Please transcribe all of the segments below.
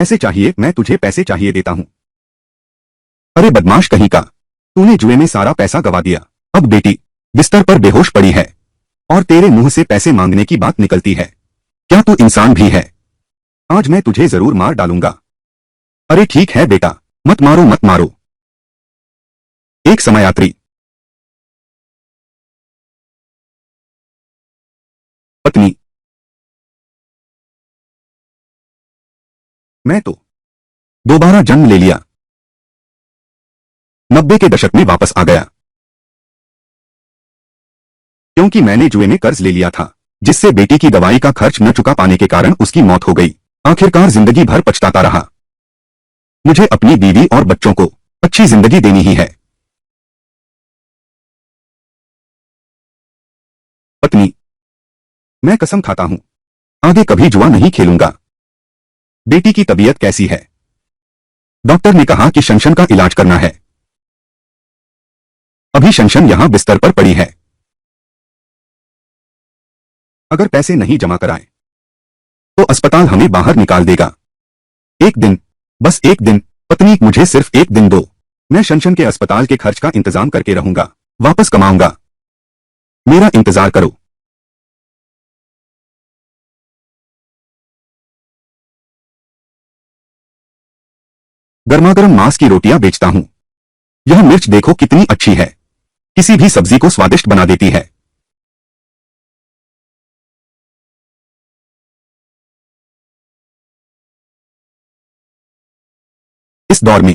पैसे चाहिए, मैं तुझे पैसे चाहिए, देता हूं। अरे बदमाश कहीं का, तूने जुए में सारा पैसा गवा दिया। अब बेटी बिस्तर पर बेहोश पड़ी है और तेरे मुंह से पैसे मांगने की बात निकलती है। क्या तू इंसान भी है? आज मैं तुझे जरूर मार डालूंगा। अरे ठीक है बेटा, मत मारो मत मारो। एक समयात्री। पत्नी, मैं तो दोबारा जन्म ले लिया। 90 के दशक में वापस आ गया, क्योंकि मैंने जुए में कर्ज ले लिया था, जिससे बेटी की दवाई का खर्च न चुका पाने के कारण उसकी मौत हो गई। आखिरकार जिंदगी भर पछताता रहा। मुझे अपनी बीवी और बच्चों को अच्छी जिंदगी देनी ही है। पत्नी, मैं कसम खाता हूं, आगे कभी जुआ नहीं खेलूंगा। बेटी की तबीयत कैसी है? डॉक्टर ने कहा कि शनशन का इलाज करना है। अभी शनशन यहां बिस्तर पर पड़ी है। अगर पैसे नहीं जमा कराए तो अस्पताल हमें बाहर निकाल देगा। एक दिन, बस एक दिन, पत्नी मुझे सिर्फ एक दिन दो। मैं शनशन के अस्पताल के खर्च का इंतजाम करके रहूंगा, वापस कमाऊंगा। मेरा इंतजार करो। गर्मागर्म मांस की रोटियां बेचता हूं। यह मिर्च देखो कितनी अच्छी है, किसी भी सब्जी को स्वादिष्ट बना देती है। इस दौर में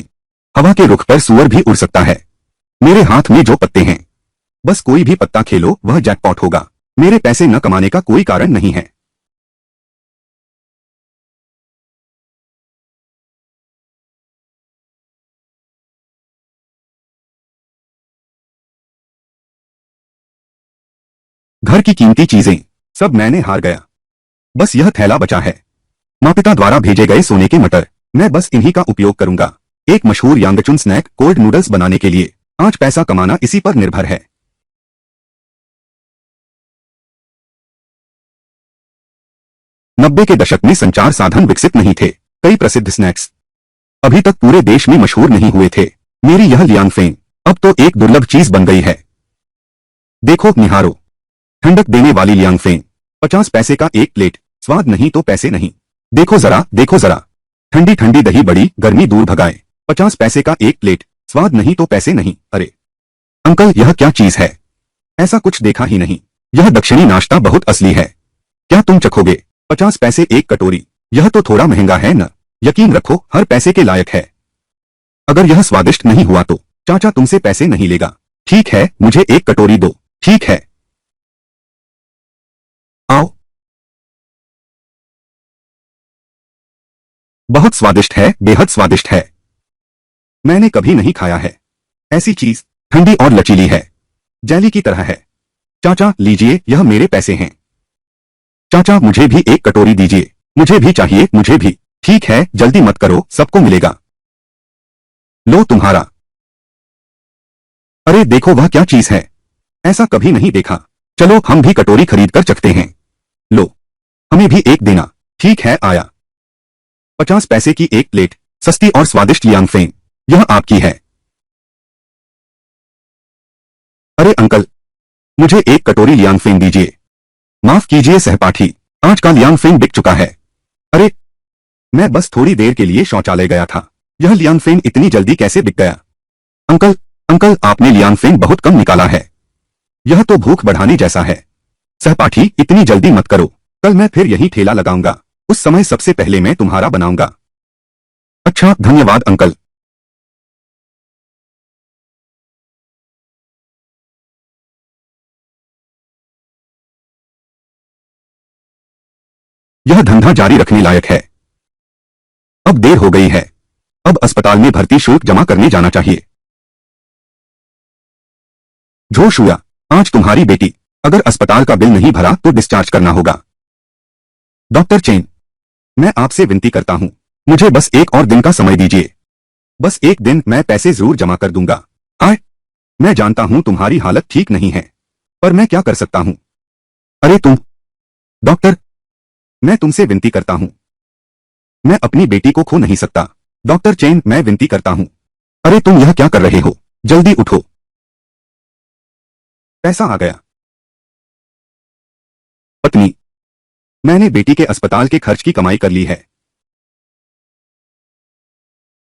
हवा के रुख पर सूअर भी उड़ सकता है। मेरे हाथ में जो पत्ते हैं, बस कोई भी पत्ता खेलो वह जैकपॉट होगा। मेरे पैसे न कमाने का कोई कारण नहीं है। घर की कीमती चीजें सब मैंने हार गया। बस यह थैला बचा है, माँ पिता द्वारा भेजे गए सोने के मटर। मैं बस इन्हीं का उपयोग करूंगा एक मशहूर यांगचुन स्नैक कोल्ड नूडल्स बनाने के लिए। आज पैसा कमाना इसी पर निर्भर है। 90 के दशक में संचार साधन विकसित नहीं थे। कई प्रसिद्ध स्नैक्स अभी तक पूरे देश में मशहूर नहीं हुए थे। मेरी यह लियांगफेंग अब तो एक दुर्लभ चीज बन गई है। देखो निहारो, ठंडक देने वाली लियांगफेंग। 50 पैसे का एक प्लेट, स्वाद नहीं तो पैसे नहीं। देखो जरा, देखो जरा, ठंडी ठंडी दही बड़ी, गर्मी दूर भगाए। 50 पैसे का एक प्लेट, स्वाद नहीं तो पैसे नहीं। अरे अंकल, यह क्या चीज है? ऐसा कुछ देखा ही नहीं। यह दक्षिणी नाश्ता बहुत असली है। क्या तुम चखोगे? 50 पैसे एक कटोरी, यह तो थोड़ा महंगा है न? यकीन रखो, हर पैसे के लायक है। अगर यह स्वादिष्ट नहीं हुआ तो चाचा तुमसे पैसे नहीं लेगा। ठीक है, मुझे एक कटोरी दो। ठीक है, आओ। बहुत स्वादिष्ट है, बेहद स्वादिष्ट है। मैंने कभी नहीं खाया है ऐसी चीज। ठंडी और लचीली है, जेली की तरह है। चाचा लीजिए, यह मेरे पैसे हैं। चाचा मुझे भी एक कटोरी दीजिए। मुझे भी चाहिए, मुझे भी। ठीक है, जल्दी मत करो, सबको मिलेगा। लो तुम्हारा। अरे देखो वह क्या चीज है, ऐसा कभी नहीं देखा। चलो हम भी कटोरी खरीद कर चखते हैं। लो, हमें भी एक देना। ठीक है, आया। 50 पैसे की एक प्लेट, सस्ती और स्वादिष्ट लियांगफेंग, यह आपकी है। अरे अंकल, मुझे एक कटोरी लियांगफेंग दीजिए। माफ कीजिए सहपाठी, आज का लियांगफेंग बिक चुका है। अरे, मैं बस थोड़ी देर के लिए शौचालय गया था। यह लियांगफेंग इतनी जल्दी कैसे बिक गया? अंकल, अंकल आपने लियांगफेंग बहुत कम निकाला है। यह तो भूख बढ़ाने जैसा है। सहपाठी इतनी जल्दी मत करो, कल मैं फिर यही ठेला लगाऊंगा। उस समय सबसे पहले मैं तुम्हारा बनाऊंगा। अच्छा, धन्यवाद अंकल। यह धंधा जारी रखने लायक है। अब देर हो गई है, अब अस्पताल में भर्ती शुल्क जमा करने जाना चाहिए। जोशुआ, आज तुम्हारी बेटी, अगर अस्पताल का बिल नहीं भरा तो डिस्चार्ज करना होगा। डॉक्टर चेन, मैं आपसे विनती करता हूं, मुझे बस एक और दिन का समय दीजिए। बस एक दिन, मैं पैसे जरूर जमा कर दूंगा। हाय, मैं जानता हूं तुम्हारी हालत ठीक नहीं है, पर मैं क्या कर सकता हूं? अरे तुम, डॉक्टर, मैं तुमसे विनती करता हूं, मैं अपनी बेटी को खो नहीं सकता। डॉक्टर चेन, मैं विनती करता हूं। अरे तुम यह क्या कर रहे हो? जल्दी उठो। पैसा आ गया। पत्नी, मैंने बेटी के अस्पताल के खर्च की कमाई कर ली है।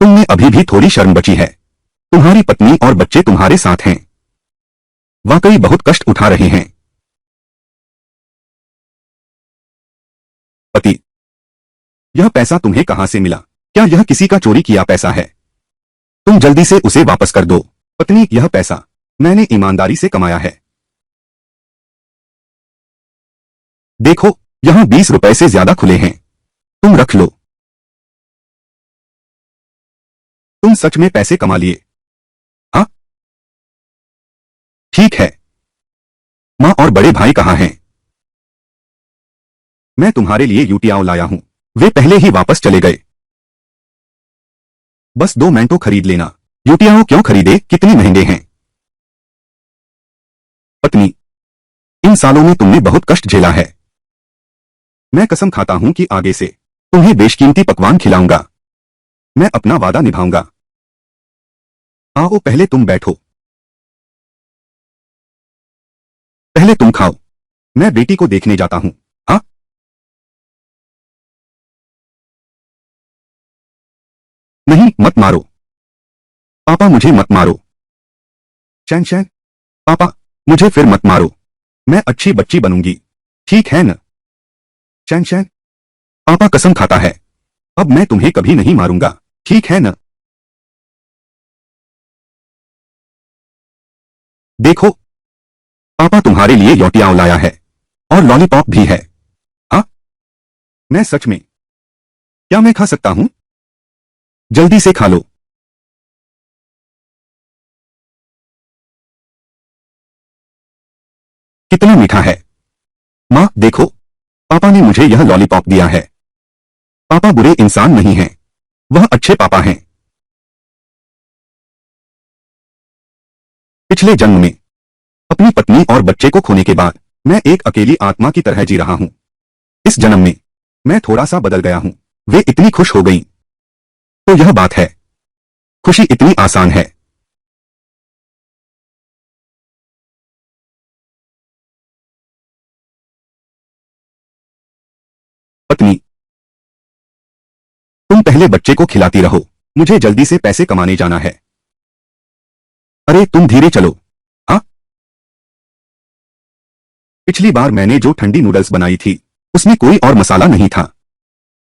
तुम में अभी भी थोड़ी शर्म बची है। तुम्हारी पत्नी और बच्चे तुम्हारे साथ हैं। वाकई बहुत कष्ट उठा रहे हैं। पति, यह पैसा तुम्हें कहां से मिला? क्या यह किसी का चोरी किया पैसा है? तुम जल्दी से उसे वापस कर दो। पत्नी, यह पैसा मैंने ईमानदारी से कमाया है। देखो, यहां 20 रुपए से ज्यादा खुले हैं। तुम रख लो। तुम सच में पैसे कमा लिए? हाँ? ठीक है। माँ और बड़े भाई कहाँ हैं? मैं तुम्हारे लिए यूटियाओ लाया हूं। वे पहले ही वापस चले गए। बस 2 मैंटो खरीद लेना। यूटियाओ क्यों खरीदे? कितने महंगे हैं? पत्नी, इन सालों में तुमने बहुत कष्ट झेला है। मैं कसम खाता हूं कि आगे से तुम्हें बेशकीमती पकवान खिलाऊंगा। मैं अपना वादा निभाऊंगा। आओ, पहले तुम बैठो। पहले तुम खाओ। मैं बेटी को देखने जाता हूं। हाँ? नहीं, मत मारो। पापा, मुझे मत मारो। शैन शैन, पापा, मुझे फिर मत मारो। मैं अच्छी बच्ची बनूंगी। ठीक है न? शैन शैन, पापा कसम खाता है। अब मैं तुम्हें कभी नहीं मारूंगा। ठीक है न? देखो, पापा तुम्हारे लिए योटियाओ लाया है। और लॉलीपॉप भी है। हाँ? मैं सच में? क्या मैं खा सकता हूं? जल्दी से खा लो। कितना मीठा है। माँ देखो, पापा ने मुझे यह लॉलीपॉप दिया है। पापा बुरे इंसान नहीं हैं। वह अच्छे पापा हैं। पिछले जन्म में अपनी पत्नी और बच्चे को खोने के बाद मैं एक अकेली आत्मा की तरह जी रहा हूं। इस जन्म में मैं थोड़ा सा बदल गया हूं। वे इतनी खुश हो गई। तो यह बात है। खुशी इतनी आसान है। पत्नी, तुम पहले बच्चे को खिलाती रहो। मुझे जल्दी से पैसे कमाने जाना है। अरे तुम धीरे चलो। हाँ? पिछली बार मैंने जो ठंडी नूडल्स बनाई थी उसमें कोई और मसाला नहीं था।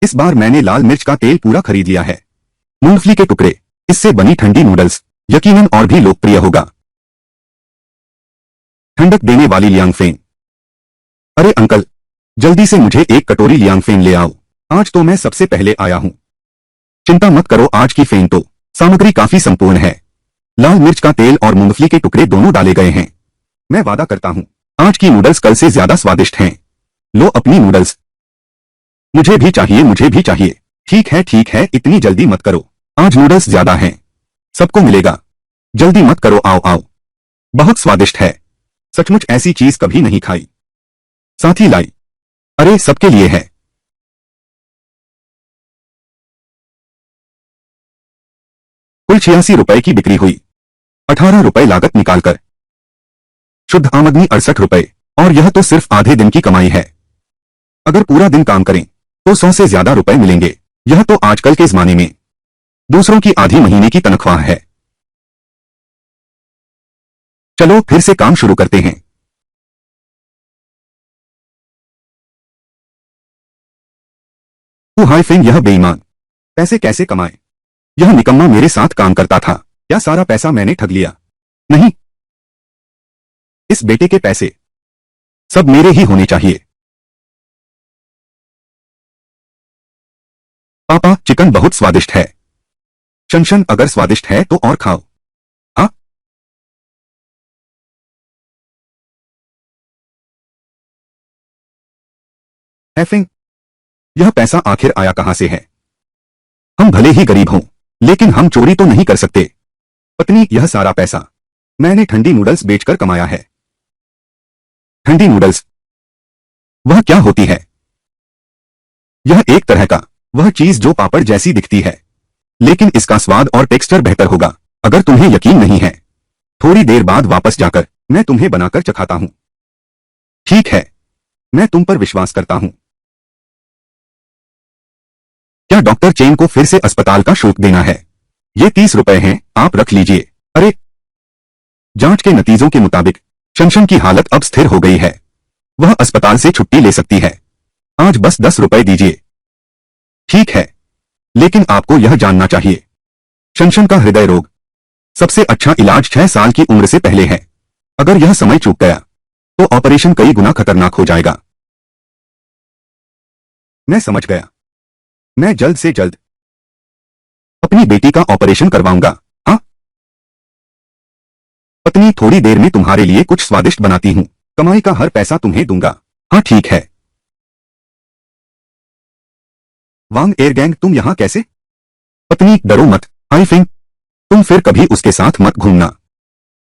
इस बार मैंने लाल मिर्च का तेल पूरा खरीद लिया है। मूंगफली के टुकड़े, इससे बनी ठंडी नूडल्स यकीनन और भी लोकप्रिय होगा। ठंडक देने वाली लियांगफेन। अरे अंकल, जल्दी से मुझे एक कटोरी लियांगफेन ले आओ। आज तो मैं सबसे पहले आया हूं। चिंता मत करो, आज की फेन तो सामग्री काफी संपूर्ण है। लाल मिर्च का तेल और मूंगफली के टुकड़े दोनों डाले गए हैं। मैं वादा करता हूं, आज की नूडल्स कल से ज्यादा स्वादिष्ट हैं। लो अपनी नूडल्स। मुझे भी चाहिए, मुझे भी चाहिए। ठीक है, इतनी जल्दी मत करो। आज नूडल्स ज्यादा हैं। सबको मिलेगा। जल्दी मत करो, आओ आओ। बहुत स्वादिष्ट है। सचमुच ऐसी चीज कभी नहीं खाई। साथी लाई। अरे सबके लिए है। कुल 86 रुपए की बिक्री हुई। 18 रुपए लागत निकालकर शुद्ध आमदनी 68 रुपए। और यह तो सिर्फ आधे दिन की कमाई है। अगर पूरा दिन काम करें तो 100 से ज्यादा रुपए मिलेंगे। यह तो आजकल के जमाने में दूसरों की आधी महीने की तनख्वाह है। चलो फिर से काम शुरू करते हैं। हाय फिन, यह बेईमान पैसे कैसे कमाए? यह निकम्मा मेरे साथ काम करता था। क्या सारा पैसा मैंने ठग लिया? नहीं, इस बेटे के पैसे सब मेरे ही होने चाहिए। पापा, चिकन बहुत स्वादिष्ट है। शनशन, अगर स्वादिष्ट है तो और खाओ। हाँ? हैफिंग, यह पैसा आखिर आया कहां से है? हम भले ही गरीब हों, लेकिन हम चोरी तो नहीं कर सकते। पत्नी, यह सारा पैसा मैंने ठंडी नूडल्स बेचकर कमाया है। ठंडी नूडल्स? वह क्या होती है? यह एक तरह का वह चीज जो पापड़ जैसी दिखती है, लेकिन इसका स्वाद और टेक्सचर बेहतर होगा। अगर तुम्हें यकीन नहीं है, थोड़ी देर बाद वापस जाकर मैं तुम्हें बनाकर चखाता हूं। ठीक है, मैं तुम पर विश्वास करता हूं। क्या डॉक्टर चेन को फिर से अस्पताल का शुल्क देना है? ये 30 रुपए हैं, आप रख लीजिए। अरे, जांच के नतीजों के मुताबिक शनशन की हालत अब स्थिर हो गई है। वह अस्पताल से छुट्टी ले सकती है। आज बस 10 रुपए दीजिए। ठीक है, लेकिन आपको यह जानना चाहिए, शनशन का हृदय रोग सबसे अच्छा इलाज 6 साल की उम्र से पहले है। अगर यह समय चूक गया तो ऑपरेशन कई गुना खतरनाक हो जाएगा। मैं समझ गया। मैं जल्द से जल्द अपनी बेटी का ऑपरेशन करवाऊंगा। हाँ पत्नी, थोड़ी देर में तुम्हारे लिए कुछ स्वादिष्ट बनाती हूं। कमाई का हर पैसा तुम्हें दूंगा। हाँ ठीक है। वांग एयर गैंग, तुम यहां कैसे? पत्नी, डरो मत हाई फिंग, तुम फिर कभी उसके साथ मत घूमना।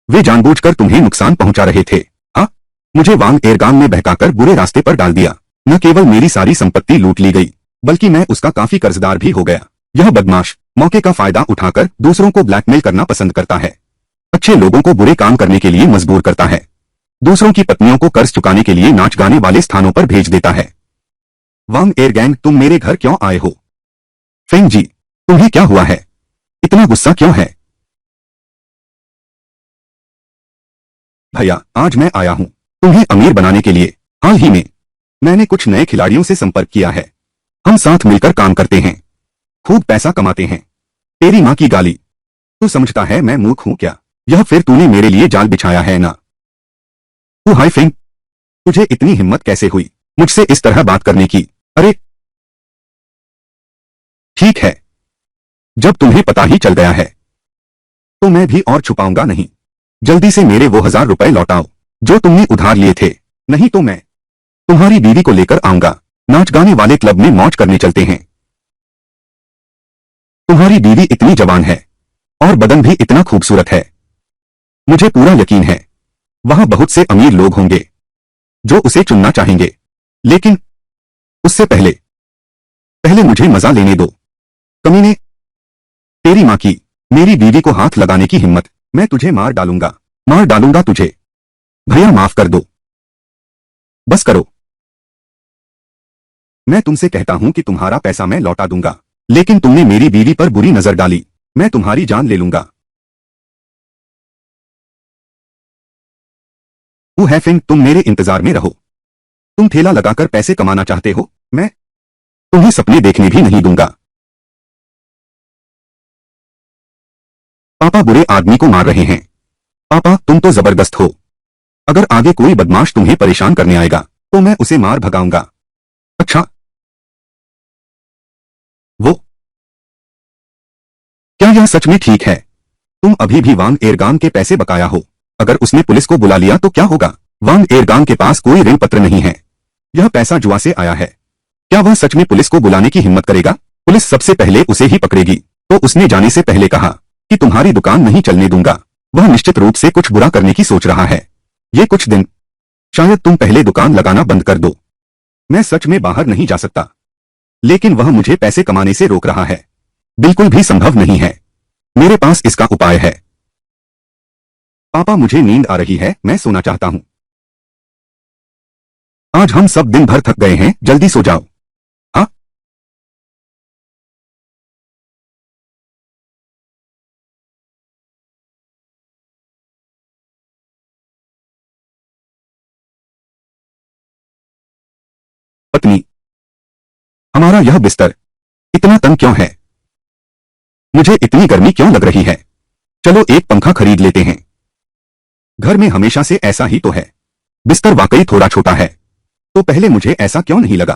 वे जानबूझकर तुम्हें नुकसान पहुंचा रहे थे। हाँ, मुझे वांग एयरगांग ने बहकाकर बुरे रास्ते पर डाल दिया। न केवल मेरी सारी संपत्ति लूट ली गई, बल्कि मैं उसका काफी कर्जदार भी हो गया। यह बदमाश मौके का फायदा उठाकर दूसरों को ब्लैकमेल करना पसंद करता है। अच्छे लोगों को बुरे काम करने के लिए मजबूर करता है। दूसरों की पत्नियों को कर्ज चुकाने के लिए नाच गाने वाले स्थानों पर भेज देता है। वांग एयर गैंग, तुम मेरे घर क्यों आए हो? फेंग जी, तुम्हें क्या हुआ है? इतना गुस्सा क्यों है? भैया, आज मैं आया हूं तुम्हें अमीर बनाने के लिए। हाल ही में मैंने कुछ नए खिलाड़ियों से संपर्क किया है। हम साथ मिलकर काम करते हैं, खूब पैसा कमाते हैं। तेरी माँ की गाली, तू समझता है मैं मूर्ख हूं क्या? यह फिर तूने मेरे लिए जाल बिछाया है ना? तू हाय फिंग, तुझे इतनी हिम्मत कैसे हुई मुझसे इस तरह बात करने की? अरे ठीक है, जब तुम्हें पता ही चल गया है तो मैं भी और छुपाऊंगा नहीं। जल्दी से मेरे वो 1000 रुपए लौटाओ जो तुमने उधार लिए थे, नहीं तो मैं तुम्हारी बीवी को लेकर आऊंगा। नाच गाने वाले क्लब में मौज करने चलते हैं। तुम्हारी बीवी इतनी जवान है और बदन भी इतना खूबसूरत है। मुझे पूरा यकीन है वहां बहुत से अमीर लोग होंगे जो उसे चुनना चाहेंगे, लेकिन उससे पहले पहले मुझे मजा लेने दो। कमीने, तेरी मां की मेरी बीवी को हाथ लगाने की हिम्मत, मैं तुझे मार डालूंगा तुझे। भैया माफ कर दो, बस करो। मैं तुमसे कहता हूं कि तुम्हारा पैसा मैं लौटा दूंगा, लेकिन तुमने मेरी बीवी पर बुरी नजर डाली, मैं तुम्हारी जान ले लूंगा। वो है फिंग, तुम मेरे इंतजार में रहो। तुम ठेला लगाकर पैसे कमाना चाहते हो, मैं तुम्हें सपने देखने भी नहीं दूंगा। पापा बुरे आदमी को मार रहे हैं। पापा, तुम तो जबरदस्त हो। अगर आगे कोई बदमाश तुम्हें परेशान करने आएगा तो मैं उसे मार भगाऊंगा। अच्छा, वो क्या यह सच में ठीक है? तुम अभी भी वांग एयरगांग के पैसे बकाया हो। अगर उसने पुलिस को बुला लिया तो क्या होगा? वांग एयरगांग के पास कोई ऋण पत्र नहीं है। यह पैसा जुआ से आया है। क्या वह सच में पुलिस को बुलाने की हिम्मत करेगा? पुलिस सबसे पहले उसे ही पकड़ेगी। तो उसने जाने से पहले कहा कि तुम्हारी दुकान नहीं चलने दूंगा। वह निश्चित रूप से कुछ बुरा करने की सोच रहा है। ये कुछ दिन शायद तुम पहले दुकान लगाना बंद कर दो। मैं सच में बाहर नहीं जा सकता, लेकिन वह मुझे पैसे कमाने से रोक रहा है। बिल्कुल भी संभव नहीं है। मेरे पास इसका उपाय है। पापा, मुझे नींद आ रही है, मैं सोना चाहता हूं। आज हम सब दिन भर थक गए हैं, जल्दी सो जाओ। हाँ, पत्नी, हमारा यह बिस्तर इतना तंग क्यों है? मुझे इतनी गर्मी क्यों लग रही है? चलो एक पंखा खरीद लेते हैं। घर में हमेशा से ऐसा ही तो है। बिस्तर वाकई थोड़ा छोटा है, तो पहले मुझे ऐसा क्यों नहीं लगा?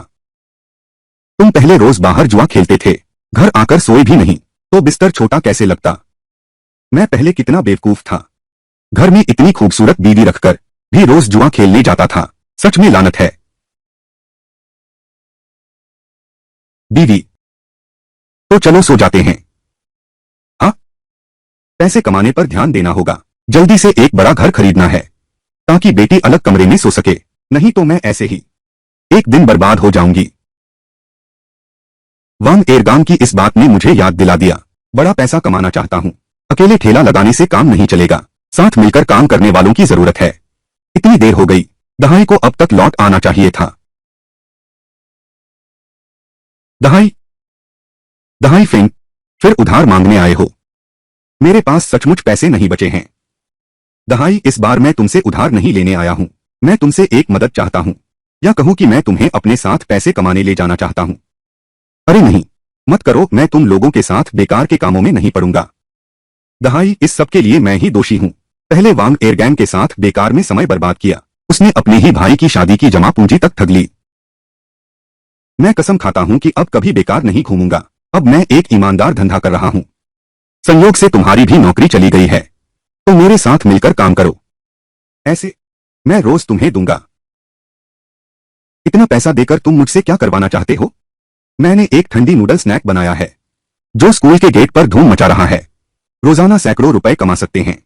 तुम पहले रोज बाहर जुआ खेलते थे, घर आकर सोए भी नहीं, तो बिस्तर छोटा कैसे लगता? मैं पहले कितना बेवकूफ था। घर में इतनी खूबसूरत बीवी रखकर भी रोज जुआ खेलने जाता था। सच में लानत है। बीवी, तो चलो सो जाते हैं। हाँ, पैसे कमाने पर ध्यान देना होगा। जल्दी से एक बड़ा घर खरीदना है ताकि बेटी अलग कमरे में सो सके, नहीं तो मैं ऐसे ही एक दिन बर्बाद हो जाऊंगी। वांग एरगाम की इस बात ने मुझे याद दिला दिया। बड़ा पैसा कमाना चाहता हूँ। अकेले ठेला लगाने से काम नहीं चलेगा, साथ मिलकर काम करने वालों की जरूरत है। इतनी देर हो गई, दहाई को अब तक लौट आना चाहिए था। दहाई, दहाई फेंग, फिर उधार मांगने आए हो? मेरे पास सचमुच पैसे नहीं बचे हैं। दहाई, इस बार मैं तुमसे उधार नहीं लेने आया हूं। मैं तुमसे एक मदद चाहता हूं, या कहूं कि मैं तुम्हें अपने साथ पैसे कमाने ले जाना चाहता हूं। अरे नहीं, मत करो, मैं तुम लोगों के साथ बेकार के कामों में नहीं पड़ूंगा। दहाई, इस सब के लिए मैं ही दोषी हूं। पहले वांग एयरगैंग के साथ बेकार में समय बर्बाद किया। उसने अपने ही भाई की शादी की जमा पूंजी तक ठग ली। मैं कसम खाता हूं कि अब कभी बेकार नहीं घूमूंगा। अब मैं एक ईमानदार धंधा कर रहा हूं। संयोग से तुम्हारी भी नौकरी चली गई है, तो मेरे साथ मिलकर काम करो। ऐसे मैं रोज तुम्हें दूंगा। इतना पैसा देकर तुम मुझसे क्या करवाना चाहते हो? मैंने एक ठंडी नूडल स्नैक बनाया है, जो स्कूल के गेट पर धूम मचा रहा है। रोजाना सैकड़ों रुपए कमा सकते हैं।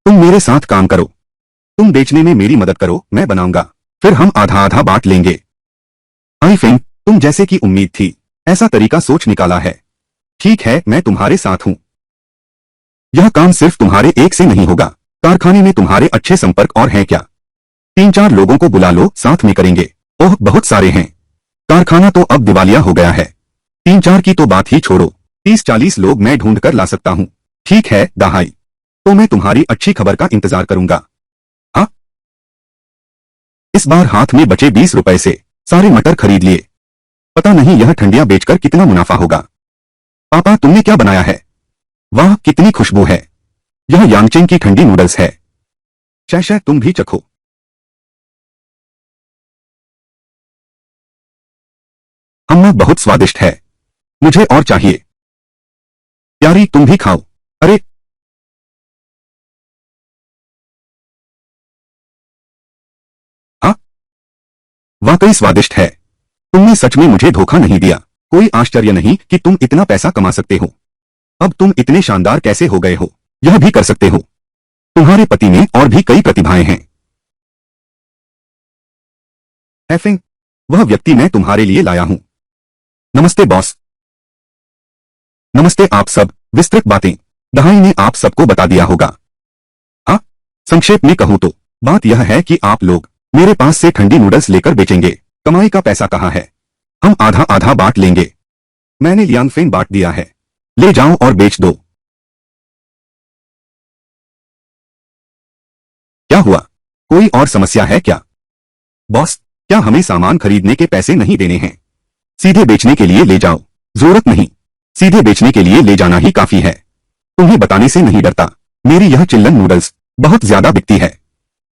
तुम मेरे साथ काम करो। तुम बेचने में मेरी मदद करो, मैं बनाऊंगा। फिर हम आधा आधा बांट लेंगे। आई फेंग, तुम जैसे की उम्मीद थी, ऐसा तरीका सोच निकाला है। ठीक है, मैं तुम्हारे साथ हूं। यह काम सिर्फ तुम्हारे एक से नहीं होगा। कारखाने में तुम्हारे अच्छे संपर्क और हैं क्या? 3-4 लोगों को बुला लो, साथ में करेंगे। ओह, बहुत सारे हैं। कारखाना तो अब दिवालिया हो गया है। 3-4 की तो बात ही छोड़ो, 30-40 लोग मैं ढूंढ कर ला सकता हूं। ठीक है दहाई, तो मैं तुम्हारी अच्छी खबर का इंतजार करूंगा। हाँ, इस बार हाथ में बचे 20 रुपए से सारे मटर खरीद लिए। पता नहीं यह ठंडियां बेचकर कितना मुनाफा होगा। पापा, तुमने क्या बनाया है? वाह, कितनी खुशबू है। यह यांगचेन की ठंडी नूडल्स है। शह, तुम भी चखो। अम्मा, बहुत स्वादिष्ट है। मुझे और चाहिए। प्यारी, तुम भी खाओ। अरे, हाँ, वाकई स्वादिष्ट है। तुमने सच में मुझे धोखा नहीं दिया। कोई आश्चर्य नहीं कि तुम इतना पैसा कमा सकते हो। अब तुम इतने शानदार कैसे हो गए हो? यह भी कर सकते हो। तुम्हारे पति में और भी कई प्रतिभाएं हैं। एफिंग, वह व्यक्ति मैं तुम्हारे लिए लाया हूं। नमस्ते बॉस। नमस्ते आप सब। विस्तृत बातें दहाई ने आप सबको बता दिया होगा। हाँ, संक्षेप में कहूं तो बात यह है कि आप लोग मेरे पास से ठंडी नूडल्स लेकर बेचेंगे। कमाई का पैसा कहाँ है? हम आधा आधा बांट लेंगे। मैंने लियांगफेन बांट दिया है। ले जाओ और बेच दो। क्या हुआ? कोई और समस्या है क्या? बॉस, क्या हमें सामान खरीदने के पैसे नहीं देने हैं? सीधे बेचने के लिए ले जाओ। जरूरत नहीं, सीधे बेचने के लिए ले जाना ही काफी है। तुम्हें बताने से नहीं डरता। मेरी यह चिल्लन नूडल्स बहुत ज्यादा बिकती है।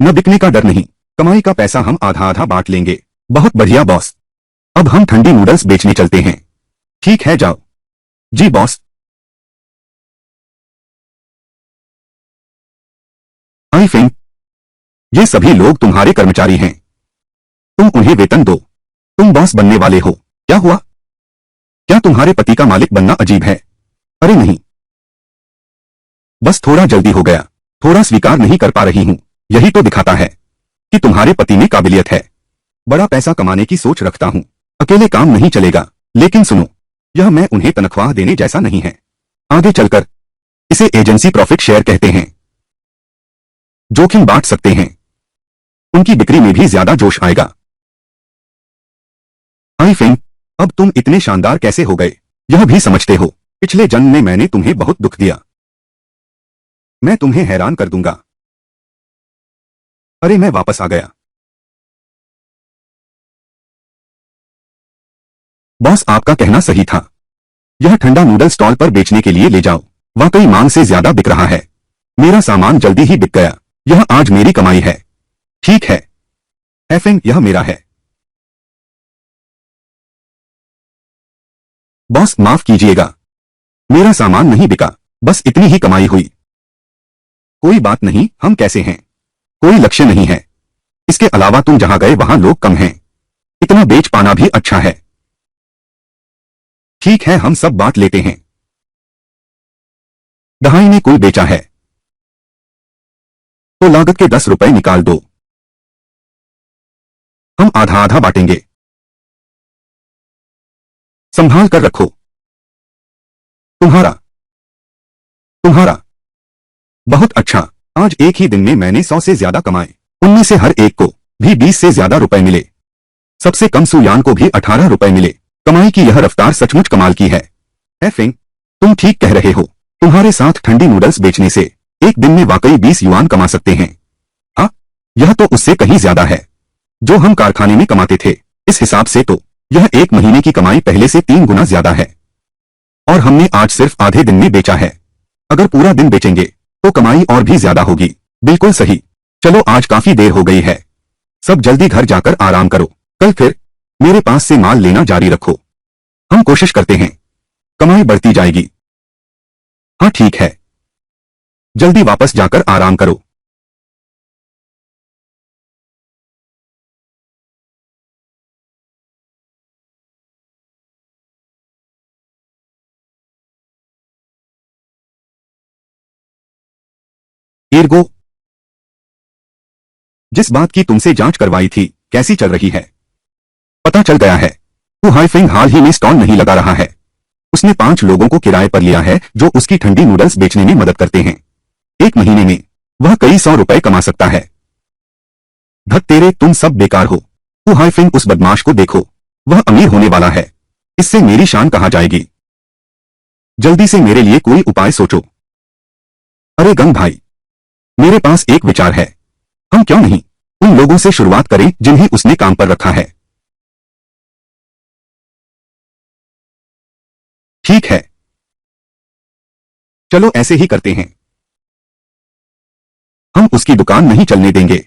न बिकने का डर नहीं, कमाई का पैसा हम आधा आधा बांट लेंगे। बहुत बढ़िया बॉस, अब हम ठंडी नूडल्स बेचने चलते हैं। ठीक है, जाओ। जी बॉस। आई फेंग, ये सभी लोग तुम्हारे कर्मचारी हैं। तुम उन्हें वेतन दो। तुम बॉस बनने वाले हो। क्या हुआ? क्या तुम्हारे पति का मालिक बनना अजीब है? अरे नहीं, बस थोड़ा जल्दी हो गया। थोड़ा स्वीकार नहीं कर पा रही हूं। यही तो दिखाता है कि तुम्हारे पति में काबिलियत है। बड़ा पैसा कमाने की सोच रखता हूं। अकेले काम नहीं चलेगा। लेकिन सुनो, यह मैं उन्हें तनख्वाह देने जैसा नहीं है। आगे चलकर इसे एजेंसी प्रॉफिट शेयर कहते हैं। जोखिम बांट सकते हैं। उनकी बिक्री में भी ज्यादा जोश आएगा। आई फेंग, अब तुम इतने शानदार कैसे हो गए, यह भी समझते हो? पिछले जन्म में मैंने तुम्हें बहुत दुख दिया। मैं तुम्हें हैरान कर दूंगा। अरे, मैं वापस आ गया। बॉस, आपका कहना सही था। यह ठंडा नूडल स्टॉल पर बेचने के लिए ले जाओ। वाकई मांग से ज्यादा बिक रहा है। मेरा सामान जल्दी ही बिक गया। यह आज मेरी कमाई है। ठीक है एफिंग, यह मेरा है। बॉस, माफ कीजिएगा, मेरा सामान नहीं बिका, बस इतनी ही कमाई हुई। कोई बात नहीं, हम कैसे हैं? कोई लक्ष्य नहीं है। इसके अलावा तुम जहां गए वहां लोग कम हैं। इतना बेच पाना भी अच्छा है। ठीक है, हम सब बांट लेते हैं। दहाई ने कुल बेचा है, तो लागत के 10 रुपए निकाल दो। हम आधा आधा बांटेंगे। संभाल कर रखो। तुम्हारा तुम्हारा बहुत अच्छा। आज एक ही दिन में मैंने 100 से ज्यादा कमाए। उनमें से हर एक को भी 20 से ज्यादा रुपए मिले। सबसे कम सुयान को भी 18 रुपए मिले। कमाई की यह रफ्तार सचमुच कमाल की है। फेंग, तुम ठीक कह रहे हो। तुम्हारे साथ ठंडी नूडल्स बेचने से एक दिन में वाकई 20 युआन कमा सकते हैं। हाँ, यह तो उससे कहीं ज्यादा है जो हम कारखाने में कमाते थे। इस हिसाब से तो यह एक महीने की कमाई पहले से 3 गुना ज्यादा है। और हमने आज सिर्फ आधे दिन में बेचा है। अगर पूरा दिन बेचेंगे तो कमाई और भी ज्यादा होगी। बिल्कुल सही। चलो आज काफी देर हो गई है, सब जल्दी घर जाकर आराम करो। कल फिर मेरे पास से माल लेना जारी रखो। हम कोशिश करते हैं, कमाई बढ़ती जाएगी। हाँ ठीक है, जल्दी वापस जाकर आराम करो। एर्गो, जिस बात की तुमसे जांच करवाई थी कैसी चल रही है? पता चल गया है। वो हाईफेंग हाल ही में स्टॉल नहीं लगा रहा है। उसने 5 लोगों को किराए पर लिया है जो उसकी ठंडी नूडल्स बेचने में मदद करते हैं। एक महीने में वह कई 100 रुपए कमा सकता है। धत तेरे, तुम सब बेकार हो। वो हाईफेंग, उस बदमाश को देखो, वह अमीर होने वाला है। इससे मेरी शान कहाँ जाएगी? जल्दी से मेरे लिए कोई उपाय सोचो। अरे गंग भाई, मेरे पास एक विचार है। हम क्यों नहीं उन लोगों से शुरुआत करें जिन्हें उसने काम पर रखा है? ठीक है, चलो ऐसे ही करते हैं। हम उसकी दुकान नहीं चलने देंगे,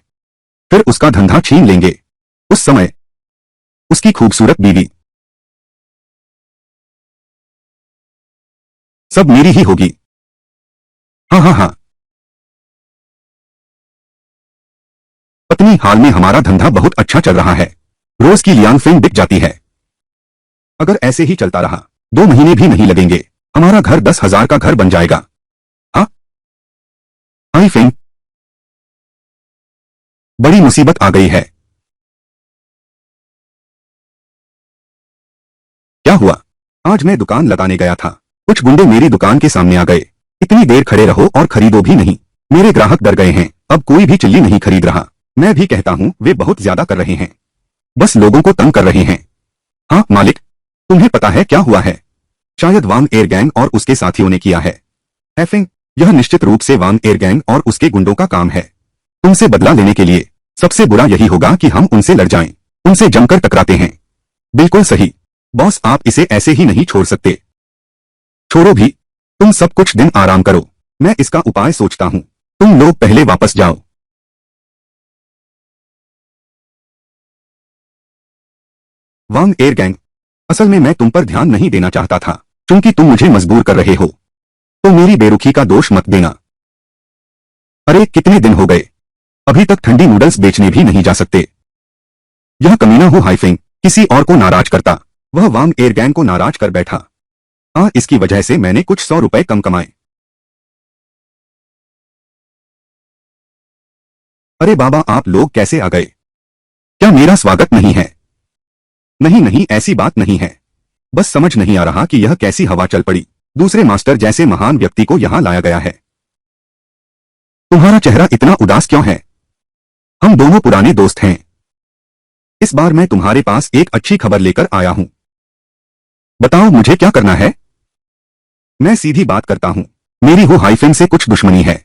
फिर उसका धंधा छीन लेंगे। उस समय उसकी खूबसूरत बीवी सब मेरी ही होगी। हाँ हाँ हाँ। पत्नी, हाल में हमारा धंधा बहुत अच्छा चल रहा है। रोज की लियांग फेंग बिक जाती है। अगर ऐसे ही चलता रहा 2 महीने भी नहीं लगेंगे, हमारा घर 10,000 का घर बन जाएगा। हाँ, आई फेंग, बड़ी मुसीबत आ गई है। क्या हुआ? आज मैं दुकान लगाने गया था, कुछ गुंडे मेरी दुकान के सामने आ गए। इतनी देर खड़े रहो और खरीदो भी नहीं। मेरे ग्राहक डर गए हैं, अब कोई भी चिल्ली नहीं खरीद रहा। मैं भी कहता हूँ वे बहुत ज्यादा कर रहे हैं, बस लोगों को तंग कर रहे हैं। हाँ मालिक, तुम्हें पता है क्या हुआ है? शायद वांग एयर गैंग और उसके साथियों ने किया है। हैफिंग, यह निश्चित रूप से वांग एयर गैंग और उसके गुंडों का काम है। तुमसे बदला लेने के लिए सबसे बुरा यही होगा कि हम उनसे लड़ जाएं, उनसे जमकर टकराते हैं। बिल्कुल सही बॉस, आप इसे ऐसे ही नहीं छोड़ सकते। छोड़ो भी, तुम सब कुछ दिन आराम करो, मैं इसका उपाय सोचता हूँ। तुम लोग पहले वापस जाओ। वांग एयर गैंग, असल में मैं तुम पर ध्यान नहीं देना चाहता था, क्योंकि तुम मुझे मजबूर कर रहे हो, तो मेरी बेरुखी का दोष मत देना। अरे कितने दिन हो गए, अभी तक ठंडी नूडल्स बेचने भी नहीं जा सकते। यह कमीना हु हाईफिंग किसी और को नाराज करता, वह वांग एयर गैंग को नाराज कर बैठा। इसकी वजह से मैंने कुछ 100 रुपए कम कमाए। अरे बाबा, आप लोग कैसे आ गए? क्या मेरा स्वागत नहीं है? नहीं नहीं, ऐसी बात नहीं है, बस समझ नहीं आ रहा कि यह कैसी हवा चल पड़ी। दूसरे मास्टर जैसे महान व्यक्ति को यहां लाया गया है। तुम्हारा चेहरा इतना उदास क्यों है? हम दोनों पुराने दोस्त हैं। इस बार मैं तुम्हारे पास एक अच्छी खबर लेकर आया हूं। बताओ मुझे क्या करना है? मैं सीधी बात करता हूं, मेरी हु हाईफिंग से कुछ दुश्मनी है।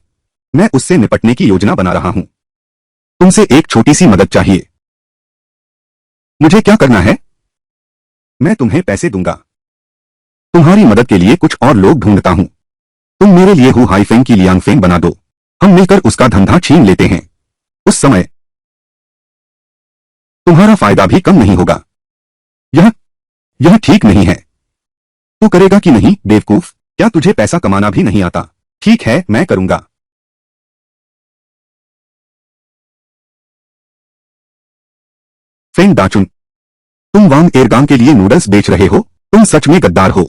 मैं उससे निपटने की योजना बना रहा हूं। तुमसे एक छोटी सी मदद चाहिए। मुझे क्या करना है? मैं तुम्हें पैसे दूंगा। तुम्हारी मदद के लिए कुछ और लोग ढूंढता हूं। तुम मेरे लिए हु हाईफेंग की लियांगफेंग बना दो, हम मिलकर उसका धंधा छीन लेते हैं। उस समय तुम्हारा फायदा भी कम नहीं होगा। यह ठीक नहीं है। तू करेगा कि नहीं बेवकूफ? क्या तुझे पैसा कमाना भी नहीं आता? ठीक है, मैं करूंगा। फेंग दाचुन, तुम वांग एयरगांग के लिए नूडल्स बेच रहे हो? तुम सच में गद्दार हो।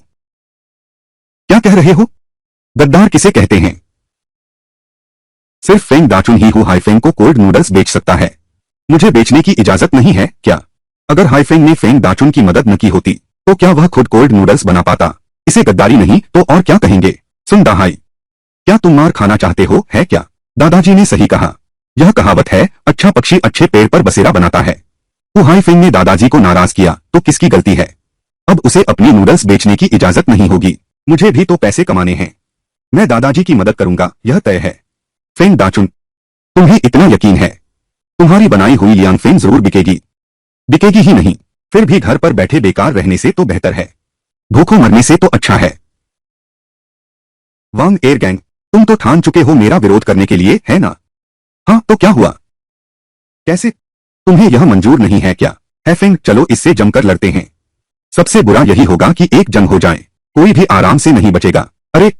क्या कह रहे हो? गद्दार किसे कहते हैं? सिर्फ फेंग दाचुन ही हु हाईफेंग को कोल्ड नूडल्स बेच सकता है। मुझे बेचने की इजाजत नहीं है क्या? अगर हाईफेंग ने फेंग दाचुन की मदद न की होती तो क्या वह खुद कोल्ड नूडल्स बना पाता? इसे गद्दारी नहीं तो और क्या कहेंगे। सुन दाहाई, क्या तुम मार खाना चाहते हो है क्या? दादाजी ने सही कहा। यह कहावत है, अच्छा पक्षी अच्छे पेड़ पर बसेरा बनाता है। हुआई फेंग ने दादाजी को नाराज किया तो किसकी गलती है? अब उसे अपनी नूडल्स बेचने की इजाजत नहीं होगी। मुझे भी तो पैसे कमाने हैं। मैं दादाजी की मदद करूंगा, यह तय है। फेंग दाचुन, तुम्हें इतना यकीन है? तुम्हारी बनाई हुई लियांग फेंग जरूर बिकेगी। बिकेगी ही नहीं, फिर भी घर पर बैठे बेकार रहने से तो बेहतर है। भूखों मरने से तो अच्छा है। वांग एयर गैंग, तुम तो ठान चुके हो मेरा विरोध करने के लिए, है ना? हाँ तो क्या हुआ? कैसे? तुम्हें यह मंजूर नहीं है क्या? है फेंग, चलो इससे जमकर लड़ते हैं। सबसे बुरा यही होगा कि एक जंग हो जाए, कोई भी आराम से नहीं बचेगा। अरे,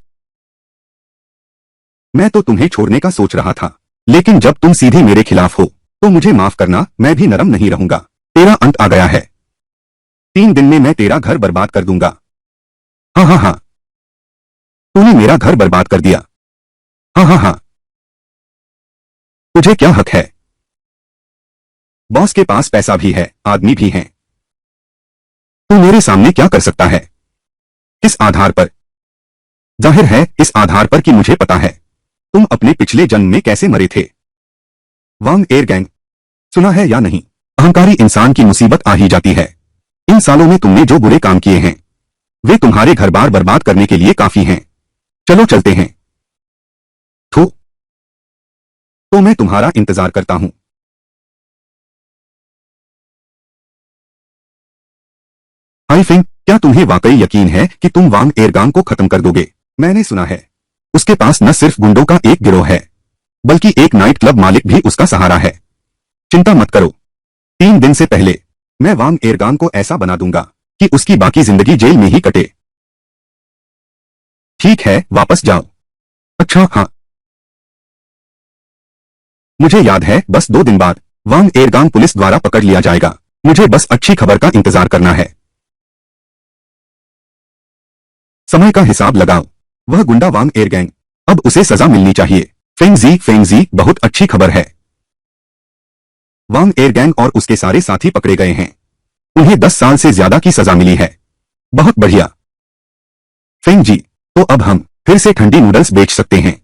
मैं तो तुम्हें छोड़ने का सोच रहा था, लेकिन जब तुम सीधे मेरे खिलाफ हो तो मुझे माफ करना, मैं भी नरम नहीं रहूंगा। तेरा अंत आ गया है। 3 दिन में मैं तेरा घर बर्बाद कर दूंगा। हाँ हाँ हाँ, तूने मेरा घर बर्बाद कर दिया। हाँ हाँ हाँ, तुझे क्या हक है? बॉस के पास पैसा भी है, आदमी भी हैं। तू मेरे सामने क्या कर सकता है? किस आधार पर? जाहिर है इस आधार पर कि मुझे पता है तुम अपने पिछले जन्म में कैसे मरे थे। वांग एयर गैंग, सुना है या नहीं, अहंकारी इंसान की मुसीबत आ ही जाती है। इन सालों में तुमने जो बुरे काम किए हैं वे तुम्हारे घर बार बर्बाद करने के लिए काफी हैं। चलो चलते हैं। थू, तो मैं तुम्हारा इंतजार करता हूं। हाई फिंग, क्या तुम्हें वाकई यकीन है कि तुम वांग एयरगांग को खत्म कर दोगे? मैंने सुना है उसके पास न सिर्फ गुंडों का एक गिरोह है बल्कि एक नाइट क्लब मालिक भी उसका सहारा है। चिंता मत करो, 3 दिन से पहले मैं वांग एयरगांग को ऐसा बना दूंगा कि उसकी बाकी जिंदगी जेल में ही कटे। ठीक है, वापस जाओ। अच्छा हाँ, मुझे याद है, बस 2 दिन बाद वांग एयरगांग पुलिस द्वारा पकड़ लिया जाएगा। मुझे बस अच्छी खबर का इंतजार करना है। समय का हिसाब लगाओ। वह गुंडा वांग एयरगैंग, अब उसे सजा मिलनी चाहिए। फेंग जी, बहुत अच्छी खबर है। वांग एयरगैंग और उसके सारे साथी पकड़े गए हैं। उन्हें 10 साल से ज्यादा की सजा मिली है। बहुत बढ़िया। फेंग जी, तो अब हम फिर से ठंडी नूडल्स बेच सकते हैं।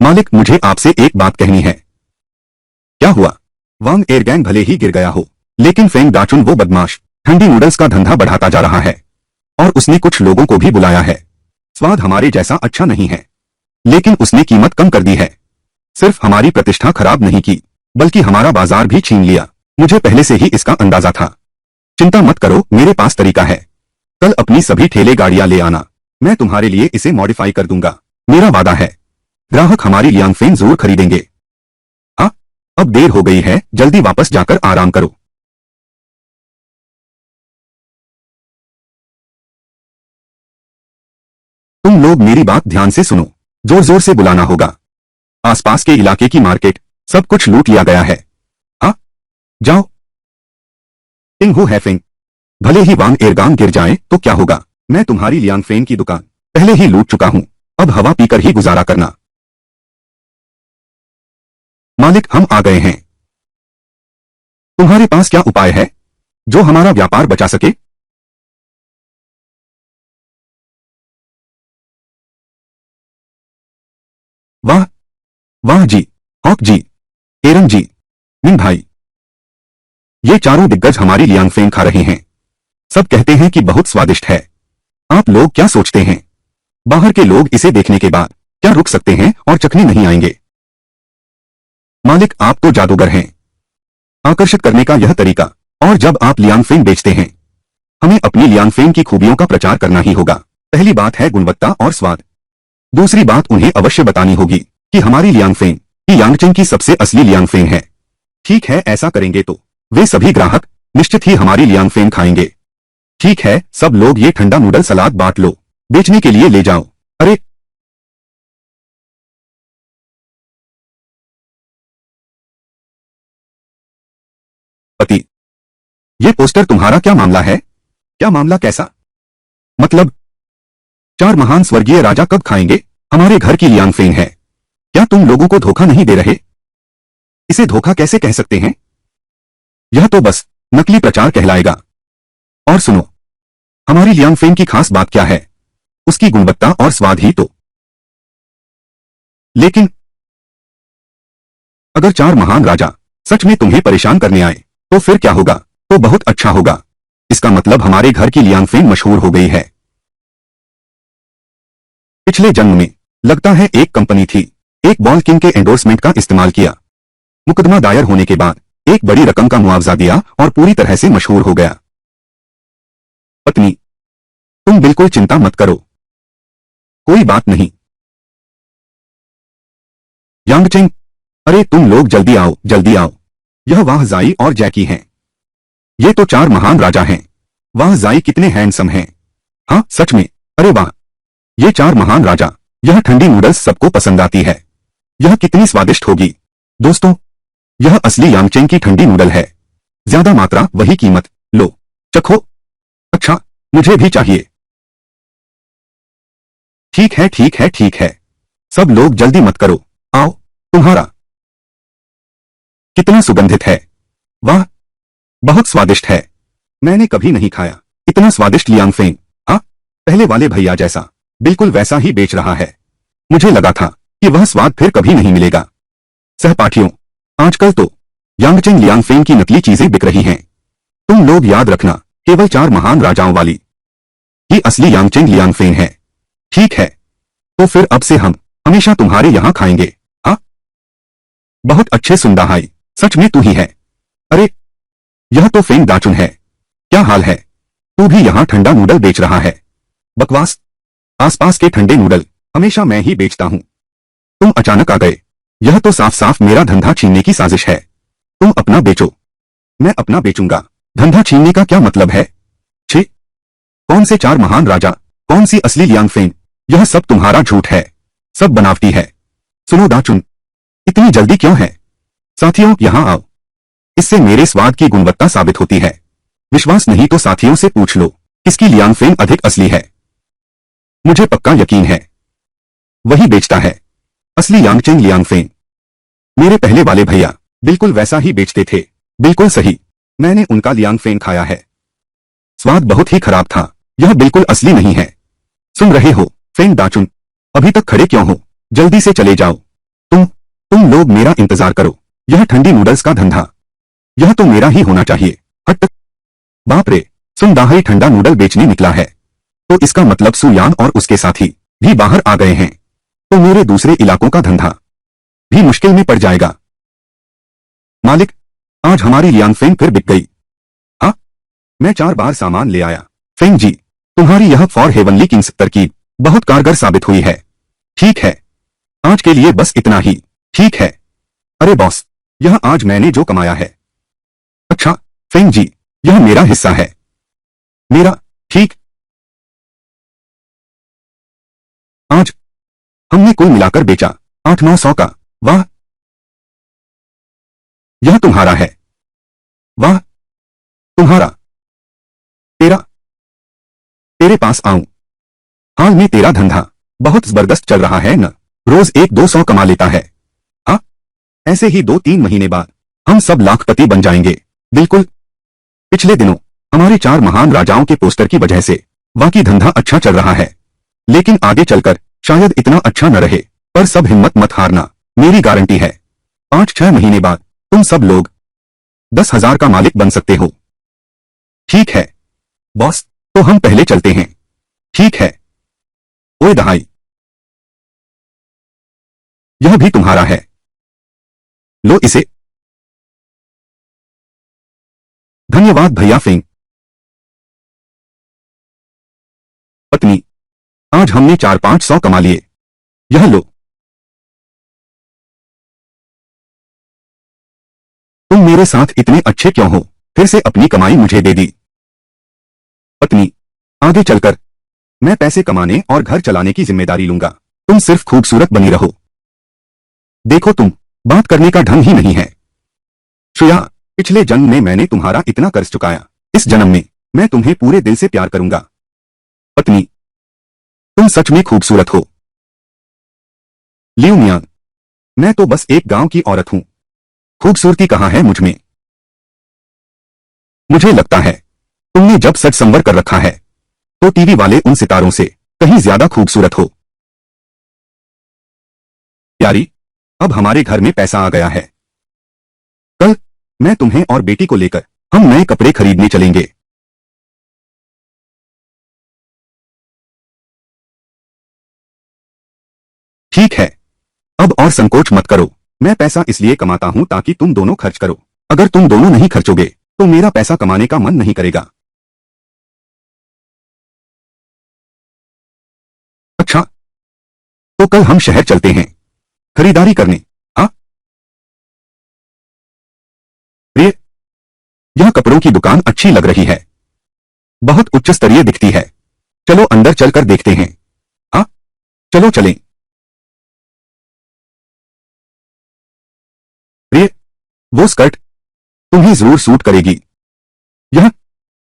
मालिक, मुझे आपसे एक बात कहनी है। क्या हुआ? वांग एयरगैंग भले ही गिर गया हो, लेकिन फेंग दाचुन वो बदमाश ठंडी नूडल्स का धंधा बढ़ाता जा रहा है और उसने कुछ लोगों को भी बुलाया है। स्वाद हमारे जैसा अच्छा नहीं है, लेकिन उसने कीमत कम कर दी है। सिर्फ हमारी प्रतिष्ठा खराब नहीं की, बल्कि हमारा बाजार भी छीन लिया। मुझे पहले से ही इसका अंदाजा था। चिंता मत करो, मेरे पास तरीका है। कल अपनी सभी ठेले गाड़ियां ले आना, मैं तुम्हारे लिए इसे मॉडिफाई कर दूंगा। मेरा वादा है, ग्राहक हमारी लियांग फेंग जरूर खरीदेंगे। हाँ, अब देर हो गई है, जल्दी वापस जाकर आराम करो। तुम लोग मेरी बात ध्यान से सुनो, जोर जोर से बुलाना होगा। आसपास के इलाके की मार्केट सब कुछ लूट लिया गया है। हाँ, जाओ। टिंग हो है फेंग, भले ही वांग एयरगांग गिर जाए तो क्या होगा, मैं तुम्हारी लियांग फेंग की दुकान पहले ही लूट चुका हूं। अब हवा पीकर ही गुजारा करना। मालिक, हम आ गए हैं। तुम्हारे पास क्या उपाय है जो हमारा व्यापार बचा सके? वाह वाह जी, हॉक जी, एरन जी, मिन भाई, ये चारों दिग्गज हमारी लियांग फेंग खा रहे हैं। सब कहते हैं कि बहुत स्वादिष्ट है। आप लोग क्या सोचते हैं, बाहर के लोग इसे देखने के बाद क्या रुक सकते हैं और चखने नहीं आएंगे? मालिक, आप तो जादूगर हैं। आकर्षित करने का यह तरीका, और जब आप लियांग फेंग बेचते हैं, हमें अपनी लियांग फेंग की खूबियों का प्रचार करना ही होगा। पहली बात है गुणवत्ता और स्वाद। दूसरी बात उन्हें अवश्य बतानी होगी कि हमारी लियांग फेंग की यांगचेंग की सबसे असली लियांग फेंग है। ठीक है, ऐसा करेंगे तो वे सभी ग्राहक निश्चित ही हमारी लियांग फेंग खाएंगे। ठीक है, सब लोग ये ठंडा नूडल सलाद बांट लो, बेचने के लिए ले जाओ। अरे, पति, ये पोस्टर तुम्हारा क्या मामला है? क्या मामला कैसा? मतलब, 4 महान स्वर्गीय राजा कब खाएंगे हमारे घर की लियांग फेंग है। क्या तुम लोगों को धोखा नहीं दे रहे? इसे धोखा कैसे कह सकते हैं? यह तो बस नकली प्रचार कहलाएगा। और सुनो, हमारी लियांग फेन की खास बात क्या है? उसकी गुणवत्ता और स्वाद ही तो। लेकिन अगर चार महान राजा सच में तुम्हें परेशान करने आए तो फिर क्या होगा? तो बहुत अच्छा होगा। इसका मतलब हमारे घर की लियांग फेन मशहूर हो गई है। पिछले जन्म में लगता है एक कंपनी थी, एक बॉल किंग के एंडोर्समेंट का इस्तेमाल किया, मुकदमा दायर होने के बाद एक बड़ी रकम का मुआवजा दिया और पूरी तरह से मशहूर हो गया। पत्नी, तुम बिल्कुल चिंता मत करो, कोई बात नहीं। यांगचेंग, अरे तुम लोग जल्दी आओ, जल्दी आओ। यह वाह ज़ाई और जैकी हैं। ये तो चार महान राजा हैं। वाह ज़ाई कितने हैंडसम हैं। हाँ सच में, अरे वाह, ये चार महान राजा। यह ठंडी नूडल्स सबको पसंद आती है। यह कितनी स्वादिष्ट होगी। दोस्तों, यह असली यांगचेंग की ठंडी नूडल है। ज्यादा मात्रा वही कीमत, लो चखो। अच्छा, मुझे भी चाहिए। ठीक है ठीक है ठीक है, सब लोग जल्दी मत करो, आओ। तुम्हारा कितना सुगंधित है। वाह, बहुत स्वादिष्ट है। मैंने कभी नहीं खाया इतना स्वादिष्ट लियांग फेन। हाँ, पहले वाले भैया जैसा, बिल्कुल वैसा ही बेच रहा है। मुझे लगा था कि वह स्वाद फिर कभी नहीं मिलेगा। सहपाठियों, आजकल तो यांगचेंग लियांग फेन की नकली चीजें बिक रही हैं। तुम लोग याद रखना, केवल चार महान राजाओं वाली ही असली यांगचेंग लियांग फेन है। ठीक है, तो फिर अब से हम हमेशा तुम्हारे यहां खाएंगे। हाँ, बहुत अच्छे सुंदाहाई, सच में तू ही है। अरे, यह तो फेंग दाचुन है। क्या हाल है? तू भी यहां ठंडा नूडल बेच रहा है? बकवास, आसपास के ठंडे नूडल हमेशा मैं ही बेचता हूं। तुम अचानक आ गए, यह तो साफ साफ मेरा धंधा छीनने की साजिश है। तुम अपना बेचो, मैं अपना बेचूंगा। धंधा छीनने का क्या मतलब है? छे, कौन से चार महान राजा, कौन सी असली लियांग फेन? यह सब तुम्हारा झूठ है, सब बनावटी है। सुनो दाचुन, इतनी जल्दी क्यों है? साथियों यहां आओ, इससे मेरे स्वाद की गुणवत्ता साबित होती है। विश्वास नहीं तो साथियों से पूछ लो, किसकी लियांग फेन अधिक असली है। मुझे पक्का यकीन है, वही बेचता है असली यांगचेंग लियांग फेन। मेरे पहले वाले भैया बिल्कुल वैसा ही बेचते थे। बिल्कुल सही, मैंने उनका लियांग फेन खाया है। स्वाद बहुत ही खराब था, यह बिल्कुल असली नहीं है। सुन रहे हो फेन दाचुन, अभी तक खड़े क्यों हो? जल्दी से चले जाओ। तुम लोग मेरा इंतजार करो। यह ठंडी नूडल्स का धंधा, यह तो मेरा ही होना चाहिए। हट, बाप रे, सुन दाहाई ठंडा नूडल बेचने निकला है, तो इसका मतलब सुयान और उसके साथी भी बाहर आ गए हैं। तो मेरे दूसरे इलाकों का धंधा भी मुश्किल में पड़ जाएगा। मालिक, आज हमारी लियांग फेन फिर बिक गई। हाँ, मैं 4 बार सामान ले आया। फेंग जी, तुम्हारी यह फॉर हेवनली किंग्स तरकीब बहुत कारगर साबित हुई है। ठीक है, आज के लिए बस इतना ही। ठीक है। अरे बॉस, यह आज मैंने जो कमाया है। अच्छा, फेंग जी, यह मेरा हिस्सा है। मेरा, ठीक। आज हमने कुल मिलाकर बेचा 8-900 का। वाह, यह तुम्हारा है। वाह, तुम्हारा, तेरा, तेरे पास आऊं। हाल में तेरा धंधा बहुत जबरदस्त चल रहा है न? रोज 1-200 कमा लेता है। हाँ, ऐसे ही 2-3 महीने बाद हम सब लाखपति बन जाएंगे। बिल्कुल। पिछले दिनों हमारे 4 महान राजाओं के पोस्टर की वजह से वाकई धंधा अच्छा चल रहा है, लेकिन आगे चलकर शायद इतना अच्छा न रहे। पर सब हिम्मत मत हारना, मेरी गारंटी है 5-6 महीने बाद तुम सब लोग 10,000 का मालिक बन सकते हो। ठीक है बॉस, तो हम पहले चलते हैं। ठीक है। ओए दहाई, यह भी तुम्हारा है, लो इसे। धन्यवाद भैया फेंग। पत्नी, आज हमने 4-500 कमा लिए, यह लो। तुम मेरे साथ इतने अच्छे क्यों हो? फिर से अपनी कमाई मुझे दे दी। पत्नी, आगे चलकर मैं पैसे कमाने और घर चलाने की जिम्मेदारी लूंगा, तुम सिर्फ खूबसूरत बनी रहो। देखो तुम, बात करने का ढंग ही नहीं है। श्रेया, पिछले जन्म में मैंने तुम्हारा इतना कर्ज चुकाया, इस जन्म में मैं तुम्हें पूरे दिल से प्यार करूंगा। पत्नी, तुम सच में खूबसूरत हो। लियू मियांग, मैं तो बस एक गांव की औरत हूं, खूबसूरती कहां है मुझ में? मुझे लगता है तुमने जब सच संवर कर रखा है। तो टीवी वाले उन सितारों से कहीं ज्यादा खूबसूरत हो। प्यारी, अब हमारे घर में पैसा आ गया है। कल मैं तुम्हें और बेटी को लेकर हम नए कपड़े खरीदने चलेंगे। ठीक है, अब और संकोच मत करो। मैं पैसा इसलिए कमाता हूं ताकि तुम दोनों खर्च करो। अगर तुम दोनों नहीं खर्चोगे तो मेरा पैसा कमाने का मन नहीं करेगा। अच्छा, तो कल हम शहर चलते हैं खरीदारी करने। हाँ प्रिय, यह कपड़ों की दुकान अच्छी लग रही है, बहुत उच्च स्तरीय दिखती है। चलो अंदर चलकर देखते हैं। हाँ चलो चलें। प्रिय, वो स्कर्ट तुम्हें जरूर सूट करेगी। यह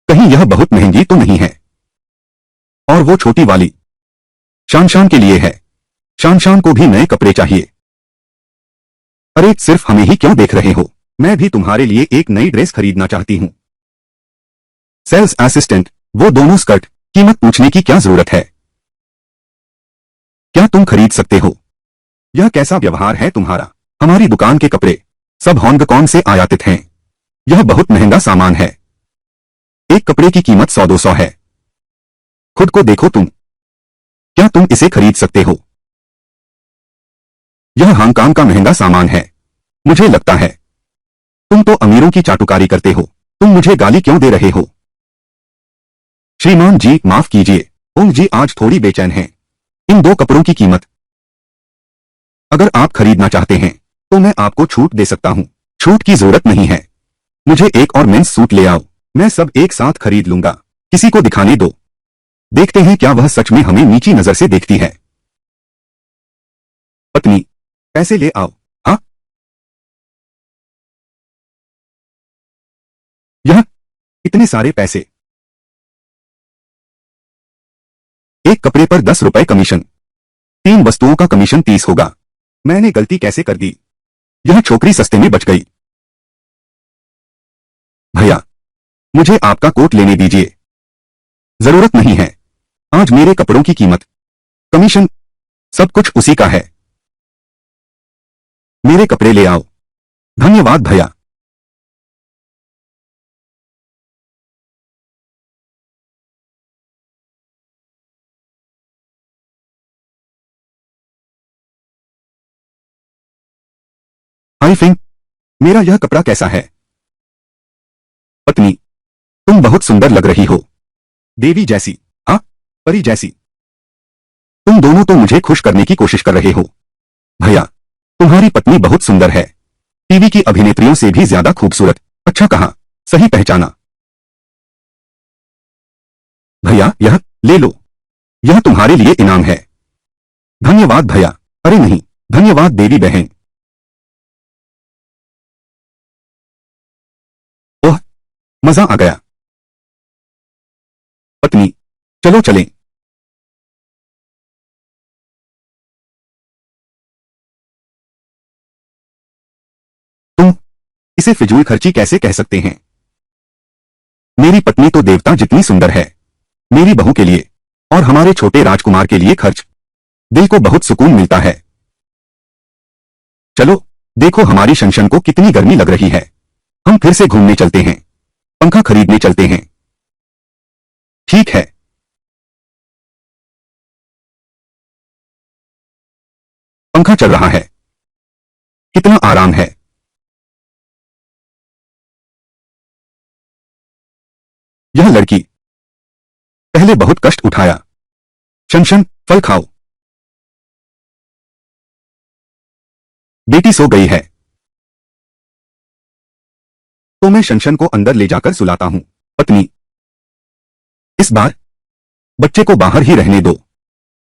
कहीं यह बहुत महंगी तो नहीं है। और वो छोटी वाली शान शान के लिए है। शान शान को भी नए कपड़े चाहिए। अरे सिर्फ हमें ही क्यों देख रहे हो, मैं भी तुम्हारे लिए एक नई ड्रेस खरीदना चाहती हूँ। सेल्स असिस्टेंट, वो दोनों स्कर्ट कीमत पूछने की क्या जरूरत है? क्या तुम खरीद सकते हो? यह कैसा व्यवहार है तुम्हारा? हमारी दुकान के कपड़े सब हांगकांग से आयातित हैं। यह बहुत महंगा सामान है। एक कपड़े की कीमत 100-200 है। खुद को देखो तुम, क्या तुम इसे खरीद सकते हो? यह हांगकांग का महंगा सामान है। मुझे लगता है तुम तो अमीरों की चाटुकारी करते हो। तुम मुझे गाली क्यों दे रहे हो? श्रीमान जी माफ कीजिए, ओंग जी आज थोड़ी बेचैन हैं। इन दो कपड़ों की कीमत, अगर आप खरीदना चाहते हैं तो मैं आपको छूट दे सकता हूं। छूट की जरूरत नहीं है, मुझे एक और मेंस सूट ले आओ, मैं सब एक साथ खरीद लूंगा। किसी को दिखाने दो, देखते हैं क्या वह सच में हमें नीची नजर से देखती है। पत्नी, पैसे ले आओ। हाँ, यह इतने सारे पैसे? एक कपड़े पर 10 रुपए कमीशन, 3 वस्तुओं का कमीशन 30 होगा। मैंने गलती कैसे कर दी? यह छोकरी सस्ते में बच गई। भैया, मुझे आपका कोट लेने दीजिए। जरूरत नहीं है, आज मेरे कपड़ों की कीमत, कमीशन, सब कुछ उसी का है। मेरे कपड़े ले आओ। धन्यवाद भैया। हाय फिंग, मेरा यह कपड़ा कैसा है? पत्नी, तुम बहुत सुंदर लग रही हो। देवी जैसी, हाँ, परी जैसी। तुम दोनों तो मुझे खुश करने की कोशिश कर रहे हो। भैया, तुम्हारी पत्नी बहुत सुंदर है, टीवी की अभिनेत्रियों से भी ज्यादा खूबसूरत। अच्छा कहा, सही पहचाना। भैया यह ले लो, यह तुम्हारे लिए इनाम है। धन्यवाद भैया। अरे नहीं, धन्यवाद देवी बहन। ओह, मजा आ गया। पत्नी, चलो चलें। तुम इसे फिजूल खर्ची कैसे कह सकते हैं? मेरी पत्नी तो देवता जितनी सुंदर है। मेरी बहू के लिए और हमारे छोटे राजकुमार के लिए खर्च, दिल को बहुत सुकून मिलता है। चलो देखो हमारी शनशन को कितनी गर्मी लग रही है। हम फिर से घूमने चलते हैं, पंखा खरीदने चलते हैं। ठीक है। पंखा चल रहा है, कितना आराम है। यह लड़की पहले बहुत कष्ट उठाया। शनशन, फल खाओ। बेटी सो गई है तो मैं शनशन को अंदर ले जाकर सुलाता हूं। पत्नी, इस बार बच्चे को बाहर ही रहने दो।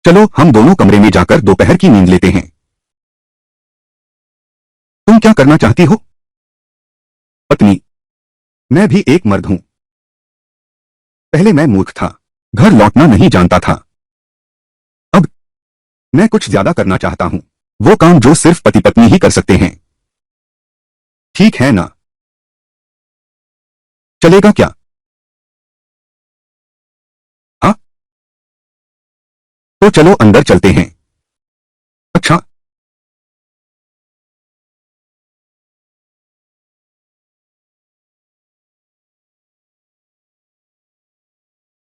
चलो हम दोनों कमरे में जाकर दोपहर की नींद लेते हैं। तुम क्या करना चाहती हो? पत्नी, मैं भी एक मर्द हूं। पहले मैं मूर्ख था, घर लौटना नहीं जानता था। अब मैं कुछ ज्यादा करना चाहता हूं, वो काम जो सिर्फ पति पत्नी ही कर सकते हैं। ठीक है ना? चलेगा क्या? हाँ, तो चलो अंदर चलते हैं। अच्छा।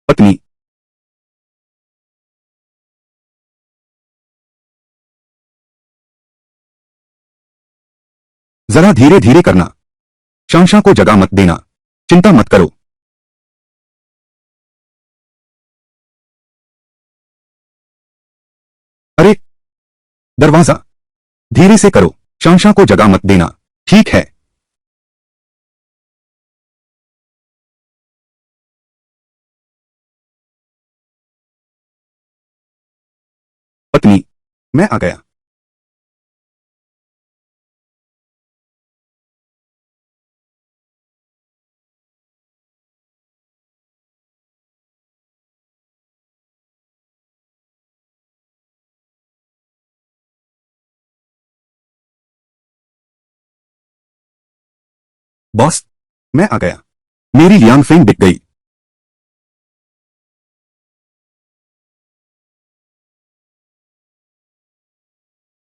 पत्नी। जरा धीरे धीरे करना। शांशा को जगह मत देना। चिंता मत करो। अरे, दरवाजा धीरे से करो। शांशा को जगह मत देना। ठीक है। पत्नी, मैं आ गया। बॉस, मैं आ गया। मेरी लियांग फेंग बिक गई।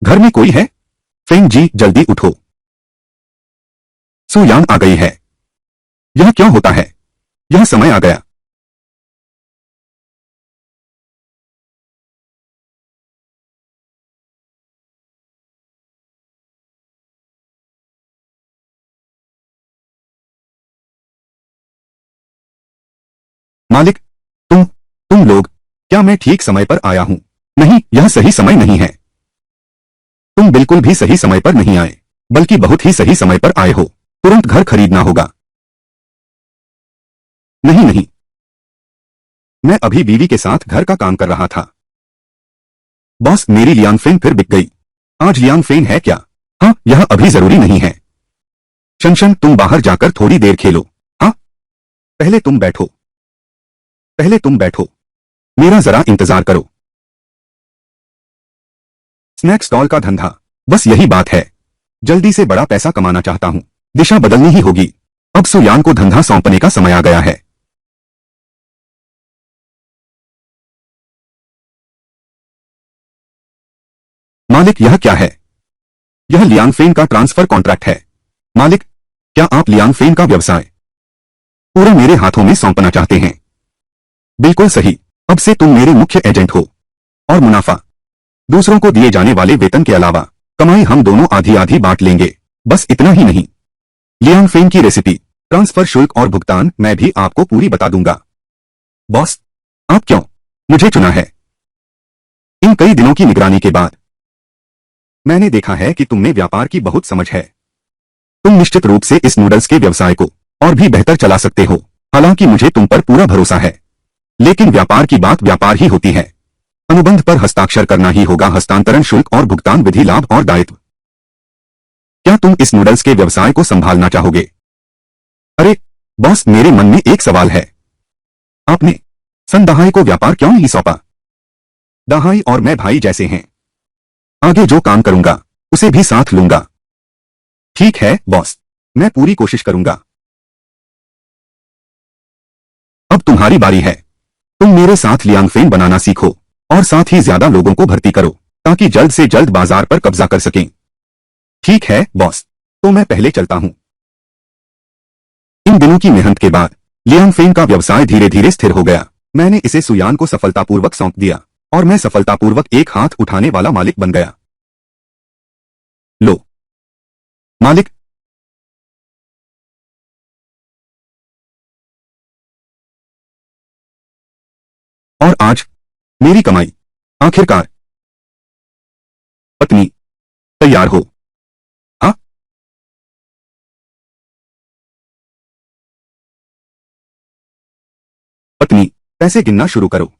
घर में कोई है? फेंग जी, जल्दी उठो। सु यांग आ गई है। यह क्यों होता है? यह समय आ गया। मालिक, तुम लोग, क्या मैं ठीक समय पर आया हूं? नहीं, यह सही समय नहीं है। तुम बिल्कुल भी सही समय पर नहीं आए, बल्कि बहुत ही सही समय पर आए हो। तुरंत घर खरीदना होगा। नहीं नहीं, मैं अभी बीवी के साथ घर का काम कर रहा था। बॉस, मेरी लियांग फेंग फिर बिक गई। आज लियांग फेंग है क्या? हाँ, यह अभी जरूरी नहीं है। शनशन, तुम बाहर जाकर थोड़ी देर खेलो। हाँ, पहले तुम बैठो। पहले तुम बैठो। मेरा जरा इंतजार करो। स्नैक स्टॉल का धंधा, बस यही बात है। जल्दी से बड़ा पैसा कमाना चाहता हूं। दिशा बदलनी ही होगी। अब सुयान को धंधा सौंपने का समय आ गया है। मालिक, यह क्या है? यह लियांग फेन का ट्रांसफर कॉन्ट्रैक्ट है। मालिक, क्या आप लियांग फेन का व्यवसाय पूरा मेरे हाथों में सौंपना चाहते हैं? बिल्कुल सही। अब से तुम मेरे मुख्य एजेंट हो। और मुनाफा, दूसरों को दिए जाने वाले वेतन के अलावा कमाई हम दोनों आधी आधी बांट लेंगे। बस इतना ही नहीं, लियांग फेन की रेसिपी, ट्रांसफर शुल्क और भुगतान मैं भी आपको पूरी बता दूंगा। बॉस, आप क्यों मुझे चुना है? इन कई दिनों की निगरानी के बाद मैंने देखा है कि तुम में व्यापार की बहुत समझ है। तुम निश्चित रूप से इस नूडल्स के व्यवसाय को और भी बेहतर चला सकते हो। हालांकि मुझे तुम पर पूरा भरोसा है, लेकिन व्यापार की बात व्यापार ही होती है। अनुबंध पर हस्ताक्षर करना ही होगा। हस्तांतरण शुल्क और भुगतान विधि, लाभ और दायित्व। क्या तुम इस नूडल्स के व्यवसाय को संभालना चाहोगे? अरे बॉस, मेरे मन में एक सवाल है। आपने सन दहाई को व्यापार क्यों नहीं सौंपा? दहाई और मैं भाई जैसे हैं। आगे जो काम करूंगा उसे भी साथ लूंगा। ठीक है बॉस, मैं पूरी कोशिश करूंगा। अब तुम्हारी बारी है। तुम मेरे साथ लियांग फेन बनाना सीखो और साथ ही ज्यादा लोगों को भर्ती करो ताकि जल्द से जल्द बाजार पर कब्जा कर सकें। ठीक है बॉस, तो मैं पहले चलता हूं। इन दिनों की मेहनत के बाद लियांग फेन का व्यवसाय धीरे धीरे स्थिर हो गया। मैंने इसे सुयान को सफलतापूर्वक सौंप दिया और मैं सफलतापूर्वक एक हाथ उठाने वाला मालिक बन गया। लो मालिक। और आज मेरी कमाई, आखिरकार। पत्नी, तैयार हो? हाँ। पत्नी, पैसे गिनना शुरू करो।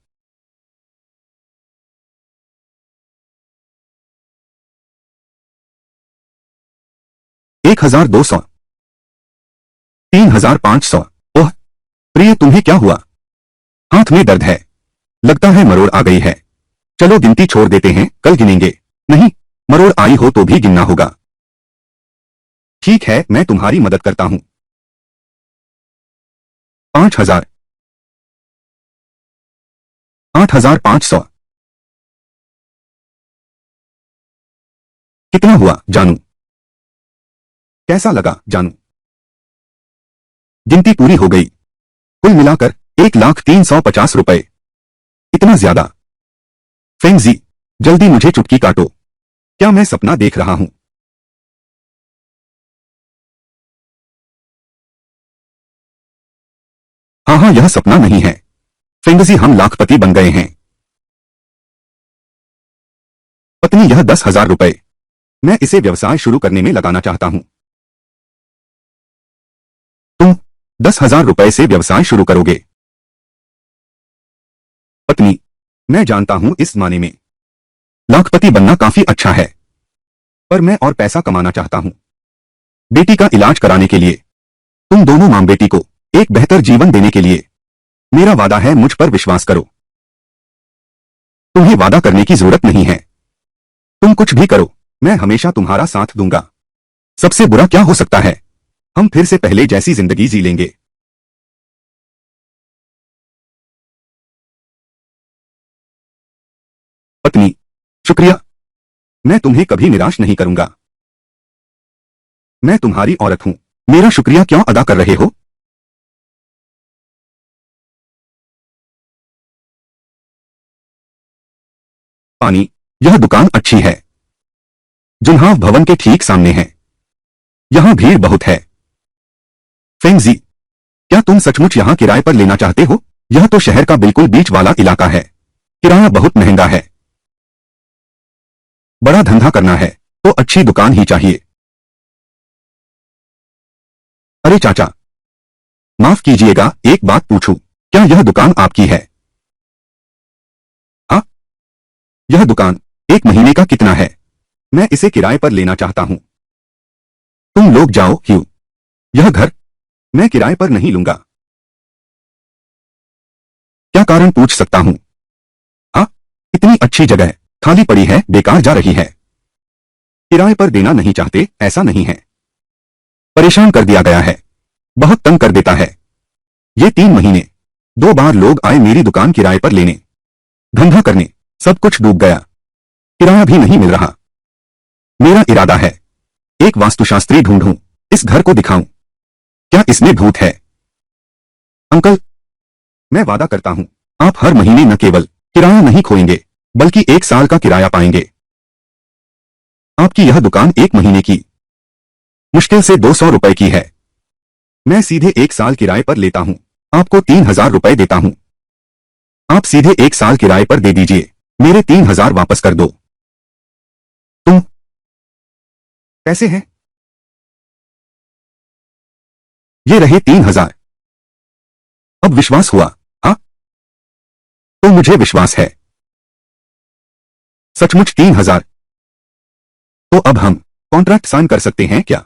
1200, 3500। ओह प्रिय, तुम्हें क्या हुआ? हाथ में दर्द है? लगता है मरोड़ आ गई है। चलो गिनती छोड़ देते हैं, कल गिनेंगे। नहीं, मरोड़ आई हो तो भी गिनना होगा। ठीक है, मैं तुम्हारी मदद करता हूं। 5000, 8500। कितना हुआ जानू? कैसा लगा जानू? गिनती पूरी हो गई। कुल मिलाकर 1,350,000 रुपए। इतना ज्यादा? फेंगजी, जल्दी मुझे चुटकी काटो। क्या मैं सपना देख रहा हूं? हाँ हाँ, यह सपना नहीं है फेंगजी, हम लाखपति बन गए हैं। पत्नी, यह 10,000 रुपए। मैं इसे व्यवसाय शुरू करने में लगाना चाहता हूं। तुम 10,000 रुपए से व्यवसाय शुरू करोगे? पत्नी, मैं जानता हूं इस माने में लाखपति बनना काफी अच्छा है, पर मैं और पैसा कमाना चाहता हूं। बेटी का इलाज कराने के लिए, तुम दोनों मां बेटी को एक बेहतर जीवन देने के लिए। मेरा वादा है, मुझ पर विश्वास करो। तुम्हें वादा करने की जरूरत नहीं है। तुम कुछ भी करो, मैं हमेशा तुम्हारा साथ दूंगा। सबसे बुरा क्या हो सकता है? हम फिर से पहले जैसी जिंदगी जी लेंगे। पत्नी, शुक्रिया। मैं तुम्हें कभी निराश नहीं करूंगा। मैं तुम्हारी औरत हूं। मेरा शुक्रिया क्यों अदा कर रहे हो? पानी, यह दुकान अच्छी है। जुन्हाव भवन के ठीक सामने है। यहां भीड़ बहुत है। फेंगजी, क्या तुम सचमुच यहां किराए पर लेना चाहते हो? यह तो शहर का बिल्कुल बीच वाला इलाका है। किराया बहुत महंगा है। बड़ा धंधा करना है तो अच्छी दुकान ही चाहिए। अरे चाचा, माफ कीजिएगा, एक बात पूछूं, क्या यह दुकान आपकी है? हाँ। यह दुकान 1 महीने का कितना है? मैं इसे किराए पर लेना चाहता हूं। तुम लोग जाओ। क्यों? यह घर मैं किराए पर नहीं लूंगा। क्या कारण पूछ सकता हूं? हाँ, इतनी अच्छी जगह खाली पड़ी है, बेकार जा रही है। किराए पर देना नहीं चाहते ऐसा नहीं है, परेशान कर दिया गया है, बहुत तंग कर देता है। ये 3 महीने 2 बार लोग आए मेरी दुकान किराए पर लेने, धंधा करने, सब कुछ डूब गया। किराया भी नहीं मिल रहा। मेरा इरादा है एक वास्तुशास्त्री ढूंढूं, इस घर को दिखाऊं। क्या इसमें भूत है? अंकल, मैं वादा करता हूं, आप हर महीने न केवल किराया नहीं खोएंगे, बल्कि 1 साल का किराया पाएंगे। आपकी यह दुकान 1 महीने की मुश्किल से 200 रुपए की है। मैं सीधे 1 साल किराए पर लेता हूं, आपको 3,000 रुपए देता हूं। आप सीधे 1 साल किराए पर दे दीजिए, मेरे 3,000 वापस कर दो। तुम कैसे हैं? ये रहे 3,000। अब विश्वास हुआ? हाँ, तो मुझे विश्वास है। सचमुच 3,000? तो अब हम कॉन्ट्रैक्ट साइन कर सकते हैं क्या?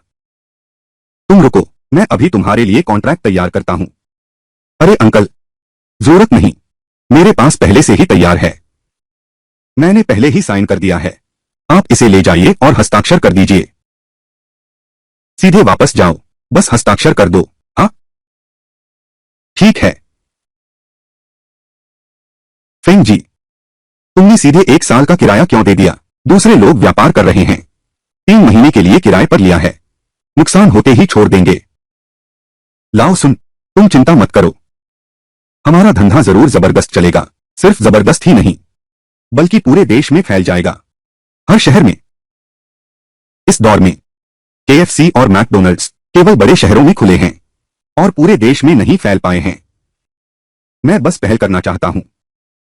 तुम रुको, मैं अभी तुम्हारे लिए कॉन्ट्रैक्ट तैयार करता हूं। अरे अंकल, जरूरत नहीं, मेरे पास पहले से ही तैयार है। मैंने पहले ही साइन कर दिया है। आप इसे ले जाइए और हस्ताक्षर कर दीजिए। सीधे वापस जाओ, बस हस्ताक्षर कर दो। हाँ, ठीक है। फेंग जी, तुमने सीधे 1 साल का किराया क्यों दे दिया? दूसरे लोग व्यापार कर रहे हैं, 3 महीने के लिए किराए पर लिया है, नुकसान होते ही छोड़ देंगे। लाओ सुन, तुम चिंता मत करो, हमारा धंधा जरूर जबरदस्त चलेगा। सिर्फ जबरदस्त ही नहीं, बल्कि पूरे देश में फैल जाएगा, हर शहर में। इस दौर में केएफसी और मैकडोनल्ड्स केवल बड़े शहरों में खुले हैं और पूरे देश में नहीं फैल पाए हैं। मैं बस पहल करना चाहता हूं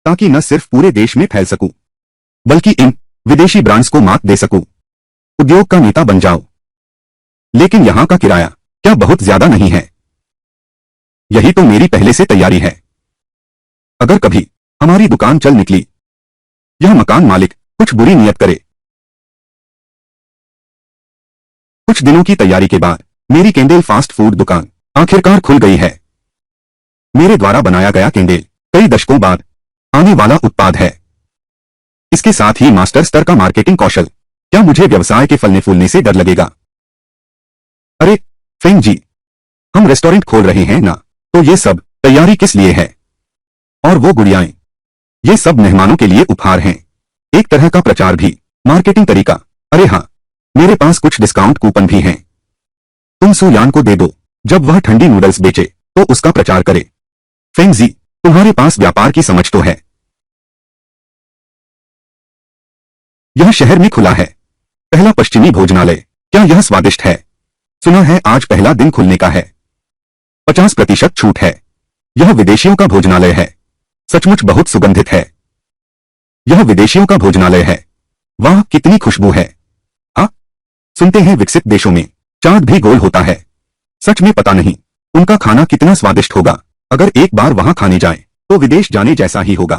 ताकि न सिर्फ पूरे देश में फैल सकूं, बल्कि इन विदेशी ब्रांड्स को मात दे सकूं, उद्योग का नेता बन जाओ। लेकिन यहां का किराया क्या बहुत ज्यादा नहीं है? यही तो मेरी पहले से तैयारी है। अगर कभी हमारी दुकान चल निकली, यह मकान मालिक कुछ बुरी नियत करे। कुछ दिनों की तैयारी के बाद मेरी केंडेल फास्ट फूड दुकान आखिरकार खुल गई है। मेरे द्वारा बनाया गया केंडेल कई दशकों बाद आने वाला उत्पाद है। इसके साथ ही मास्टर स्तर का मार्केटिंग कौशल। क्या मुझे व्यवसाय के फलने फूलने से डर लगेगा? अरे फेंग जी, हम रेस्टोरेंट खोल रहे हैं ना, तो ये सब तैयारी किस लिए है? और वो गुड़ियाएं, ये सब मेहमानों के लिए उपहार हैं, एक तरह का प्रचार भी, मार्केटिंग तरीका। अरे हाँ, मेरे पास कुछ डिस्काउंट कूपन भी हैं। तुम सू यान को दे दो, जब वह ठंडी नूडल्स बेचे तो उसका प्रचार करे। फेंग जी, तुम्हारे पास व्यापार की समझ तो है। यह शहर में खुला है, पहला पश्चिमी भोजनालय। क्या यह स्वादिष्ट है? सुना है आज पहला दिन खुलने का है। 50% छूट है। यह विदेशियों का भोजनालय है। सचमुच बहुत सुगंधित है। यह विदेशियों का भोजनालय है। वाह, कितनी खुशबू है। हाँ, सुनते हैं विकसित देशों में चांद भी गोल होता है। सच में पता नहीं उनका खाना कितना स्वादिष्ट होगा। अगर एक बार वहां खाने जाए तो विदेश जाने जैसा ही होगा।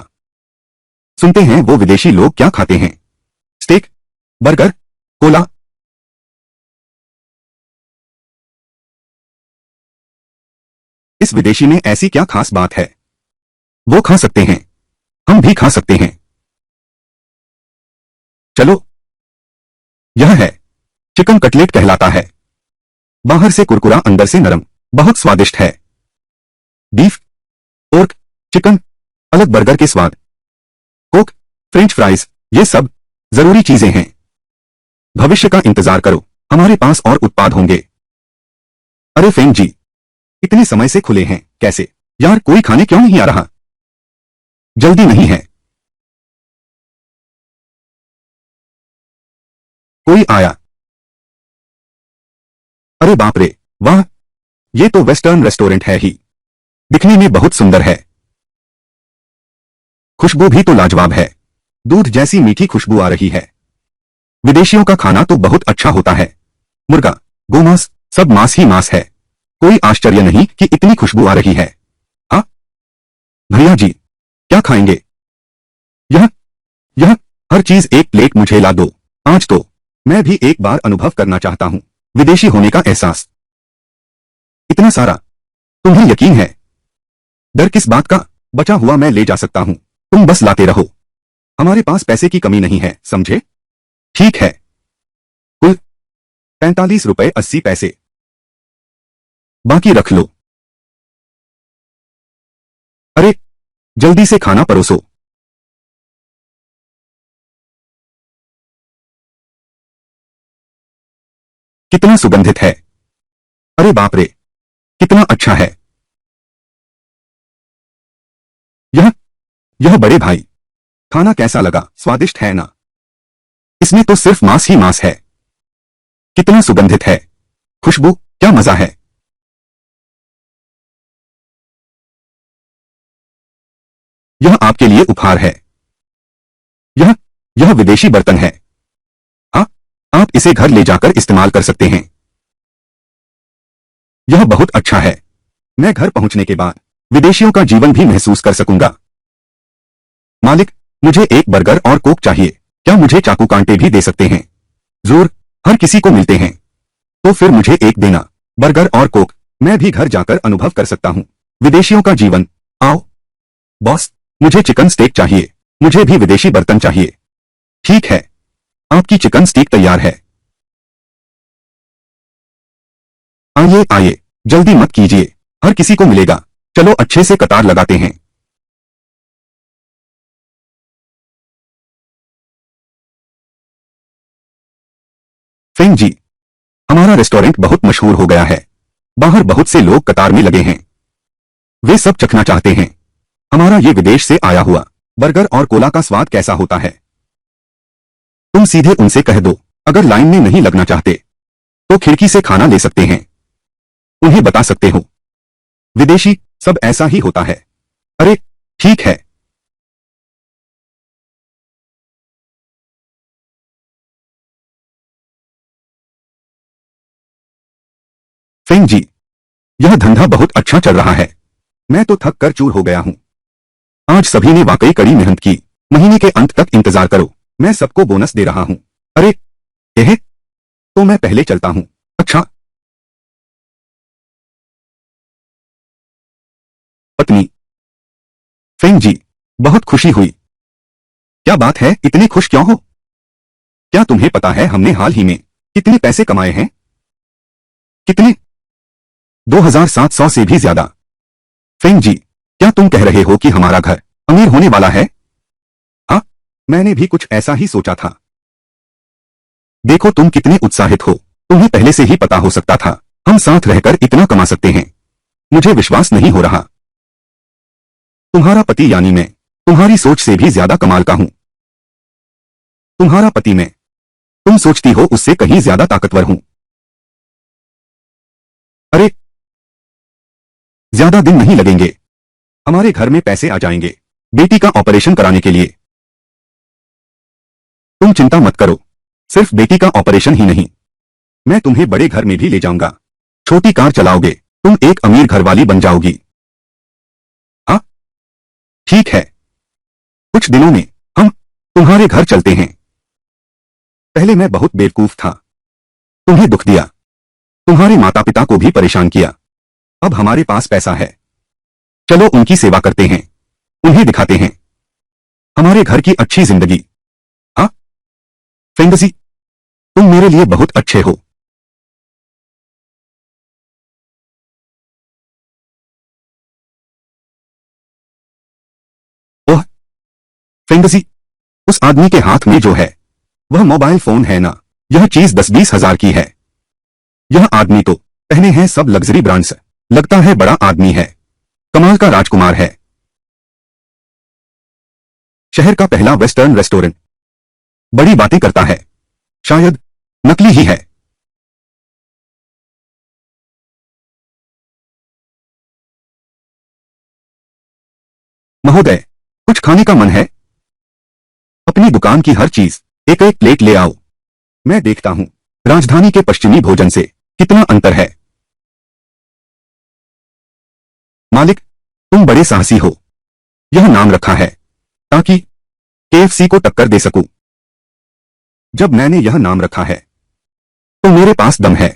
सुनते हैं वो विदेशी लोग क्या खाते हैं? Steak, burger, cola. इस विदेशी में ऐसी क्या खास बात है? वो खा सकते हैं, हम भी खा सकते हैं। चलो। यह है, चिकन कटलेट कहलाता है। बाहर से कुरकुरा, अंदर से नरम, बहुत स्वादिष्ट है। बीफ, पोर्क, चिकन, अलग बर्गर के स्वाद, कोक, फ्रेंच फ्राइज, ये सब जरूरी चीजें हैं। भविष्य का इंतजार करो, हमारे पास और उत्पाद होंगे। अरे फेंग जी, इतने समय से खुले हैं कैसे? यार, कोई खाने क्यों नहीं आ रहा? जल्दी नहीं है? कोई आया? अरे बाप रे, वाह, ये तो वेस्टर्न रेस्टोरेंट है ही। दिखने में बहुत सुंदर है। खुशबू भी तो लाजवाब है। दूध जैसी मीठी खुशबू आ रही है। विदेशियों का खाना तो बहुत अच्छा होता है। मुर्गा, गोमांस, सब मांस ही मांस है। कोई आश्चर्य नहीं कि इतनी खुशबू आ रही है। हाँ भैया जी, क्या खाएंगे? यह यह हर चीज एक प्लेट मुझे ला दो। आज तो मैं भी एक बार अनुभव करना चाहता हूँ विदेशी होने का एहसास। इतना सारा, तुम्हें यकीन है? डर किस बात का? बचा हुआ मैं ले जा सकता हूँ, तुम बस लाते रहो। हमारे पास पैसे की कमी नहीं है, समझे? ठीक है। कुल 45 रुपए 80 पैसे। बाकी रख लो। अरे, जल्दी से खाना परोसो। कितना सुगंधित है। अरे बाप रे, कितना अच्छा है। यह यह बड़े भाई, खाना कैसा लगा? स्वादिष्ट है ना? इसमें तो सिर्फ मांस ही मांस है। कितना सुगंधित है। खुशबू, क्या मजा है। यह आपके लिए उपहार है। यह यह विदेशी बर्तन है। हाँ, आप इसे घर ले जाकर इस्तेमाल कर सकते हैं। यह बहुत अच्छा है। मैं घर पहुंचने के बाद विदेशियों का जीवन भी महसूस कर सकूंगा। मालिक, मुझे एक बर्गर और कोक चाहिए। क्या मुझे चाकू कांटे भी दे सकते हैं? जरूर, हर किसी को मिलते हैं। तो फिर मुझे एक देना, बर्गर और कोक। मैं भी घर जाकर अनुभव कर सकता हूँ विदेशियों का जीवन। आओ बॉस, मुझे चिकन स्टेक चाहिए। मुझे भी विदेशी बर्तन चाहिए। ठीक है, आपकी चिकन स्टेक तैयार है। आइए आइए, जल्दी मत कीजिए, हर किसी को मिलेगा। चलो अच्छे से कतार लगाते हैं। फेंग जी, हमारा रेस्टोरेंट बहुत मशहूर हो गया है। बाहर बहुत से लोग कतार में लगे हैं। वे सब चखना चाहते हैं हमारा ये विदेश से आया हुआ बर्गर और कोला का स्वाद कैसा होता है। तुम सीधे उनसे कह दो, अगर लाइन में नहीं लगना चाहते तो खिड़की से खाना ले सकते हैं। उन्हें बता सकते हो, विदेशी सब ऐसा ही होता है। अरे ठीक है। फेंग जी, यह धंधा बहुत अच्छा चल रहा है। मैं तो थक कर चूर हो गया हूं। आज सभी ने वाकई कड़ी मेहनत की। महीने के अंत तक इंतजार करो, मैं सबको बोनस दे रहा हूं। अरे यह तो मैं पहले चलता हूं। अच्छा। पत्नी, फेंग जी, बहुत खुशी हुई। क्या बात है, इतने खुश क्यों हो? क्या तुम्हें पता है हमने हाल ही में कितने पैसे कमाए हैं? कितने? 2700 से भी ज्यादा। फेंग जी, क्या तुम कह रहे हो कि हमारा घर अमीर होने वाला है? हाँ, मैंने भी कुछ ऐसा ही सोचा था। देखो तुम कितने उत्साहित हो। तुम्हें पहले से ही पता हो सकता था हम साथ रहकर इतना कमा सकते हैं। मुझे विश्वास नहीं हो रहा। तुम्हारा पति यानी मैं तुम्हारी सोच से भी ज्यादा कमाल का हूं। तुम्हारा पति मैं तुम सोचती हो उससे कहीं ज्यादा ताकतवर हूं। अरे ज्यादा दिन नहीं लगेंगे, हमारे घर में पैसे आ जाएंगे बेटी का ऑपरेशन कराने के लिए। तुम चिंता मत करो, सिर्फ बेटी का ऑपरेशन ही नहीं, मैं तुम्हें बड़े घर में भी ले जाऊंगा। छोटी कार चलाओगे, तुम एक अमीर घर वाली बन जाओगी। हाँ ठीक है, कुछ दिनों में हम तुम्हारे घर चलते हैं। पहले मैं बहुत बेवकूफ था, तुम्हें दुख दिया, तुम्हारे माता पिता को भी परेशान किया। अब हमारे पास पैसा है, चलो उनकी सेवा करते हैं, उन्हें दिखाते हैं हमारे घर की अच्छी जिंदगी। हाँ फेंगजी, तुम मेरे लिए बहुत अच्छे हो। ओह फेंगजी, उस आदमी के हाथ में जो है वह मोबाइल फोन है ना? यह चीज 10-20 हजार की है। यह आदमी तो पहने हैं सब लग्जरी ब्रांड्स, लगता है बड़ा आदमी है, कमाल का राजकुमार है। शहर का पहला वेस्टर्न रेस्टोरेंट, बड़ी बातें करता है, शायद नकली ही है। महोदय, कुछ खाने का मन है? अपनी दुकान की हर चीज एक एक प्लेट ले आओ। मैं देखता हूं राजधानी के पश्चिमी भोजन से कितना अंतर है। मालिक, तुम बड़े साहसी हो। यह नाम रखा है ताकि केएफसी को टक्कर दे सकूं। जब मैंने यह नाम रखा है तो मेरे पास दम है।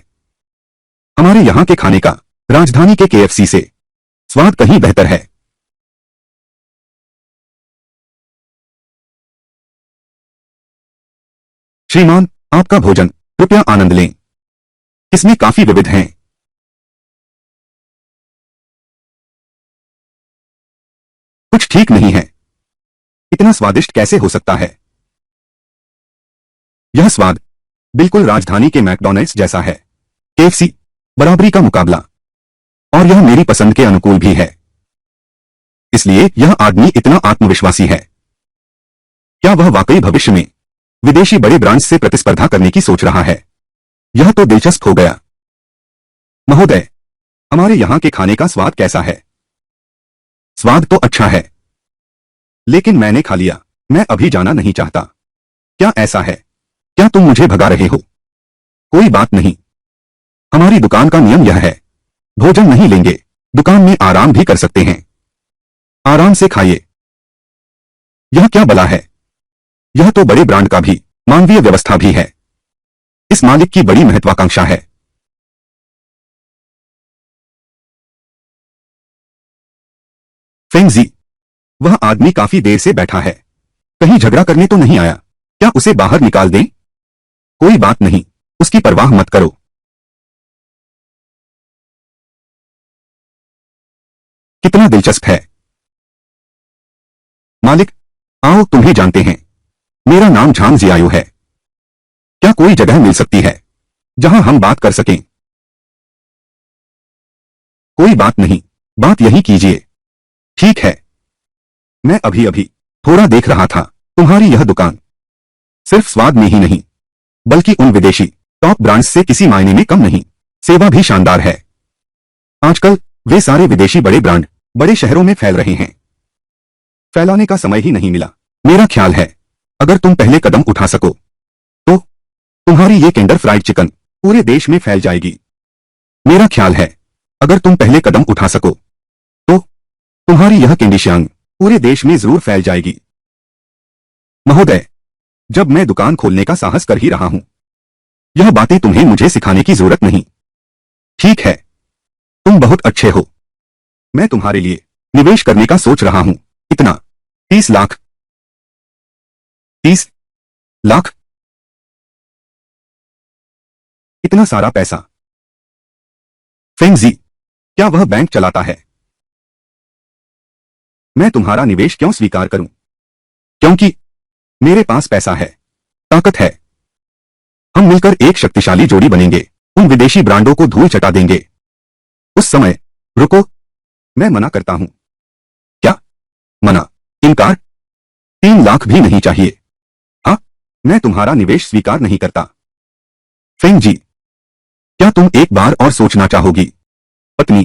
हमारे यहां के खाने का राजधानी के केएफसी से स्वाद कहीं बेहतर है। श्रीमान, आपका भोजन, कृपया आनंद लें, इसमें काफी विविध हैं। कुछ ठीक नहीं है, इतना स्वादिष्ट कैसे हो सकता है? यह स्वाद बिल्कुल राजधानी के मैकडॉनल्ड्स जैसा है। केएफसी बराबरी का मुकाबला, और यह मेरी पसंद के अनुकूल भी है, इसलिए यह आदमी इतना आत्मविश्वासी है। क्या वह वाकई भविष्य में विदेशी बड़े ब्रांड्स से प्रतिस्पर्धा करने की सोच रहा है? यह तो दिलचस्प हो गया। महोदय, हमारे यहां के खाने का स्वाद कैसा है? स्वाद तो अच्छा है, लेकिन मैंने खा लिया, मैं अभी जाना नहीं चाहता। क्या ऐसा है? क्या तुम मुझे भगा रहे हो? कोई बात नहीं, हमारी दुकान का नियम यह है, भोजन नहीं लेंगे, दुकान में आराम भी कर सकते हैं। आराम से खाइए। यह क्या बला है? यह तो बड़े ब्रांड का भी मानवीय व्यवस्था भी है। इस मालिक की बड़ी महत्वाकांक्षा है। फेंगजी, वह आदमी काफी देर से बैठा है, कहीं झगड़ा करने तो नहीं आया? क्या उसे बाहर निकाल दें? कोई बात नहीं, उसकी परवाह मत करो। कितना दिलचस्प है। मालिक, आओ, तुम्हें जानते हैं, मेरा नाम झांग जियायू है। क्या कोई जगह मिल सकती है जहां हम बात कर सकें? कोई बात नहीं, बात यही कीजिए। ठीक है, मैं अभी अभी थोड़ा देख रहा था, तुम्हारी यह दुकान सिर्फ स्वाद में ही नहीं, बल्कि उन विदेशी टॉप ब्रांड्स से किसी मायने में कम नहीं। सेवा भी शानदार है। आजकल वे सारे विदेशी बड़े ब्रांड बड़े शहरों में फैल रहे हैं, फैलाने का समय ही नहीं मिला। मेरा ख्याल है अगर तुम पहले कदम उठा सको तो तुम्हारी ये टेंडर फ्राइड चिकन पूरे देश में फैल जाएगी। मेरा ख्याल है अगर तुम पहले कदम उठा सको तो तुम्हारी यह केंडिशियांग पूरे देश में जरूर फैल जाएगी। महोदय, जब मैं दुकान खोलने का साहस कर ही रहा हूं, यह बातें तुम्हें मुझे सिखाने की जरूरत नहीं। ठीक है, तुम बहुत अच्छे हो। मैं तुम्हारे लिए निवेश करने का सोच रहा हूं। इतना? 30 लाख? 30 लाख? इतना सारा पैसा? फेंगजी, क्या वह बैंक चलाता है? मैं तुम्हारा निवेश क्यों स्वीकार करूं? क्योंकि मेरे पास पैसा है, ताकत है। हम मिलकर एक शक्तिशाली जोड़ी बनेंगे, उन विदेशी ब्रांडों को धूल चटा देंगे। उस समय रुको, मैं मना करता हूं। क्या मना? इनकार? 3 लाख भी नहीं चाहिए? हाँ, मैं तुम्हारा निवेश स्वीकार नहीं करता। फेंग जी, क्या तुम एक बार और सोचना चाहोगी? पत्नी,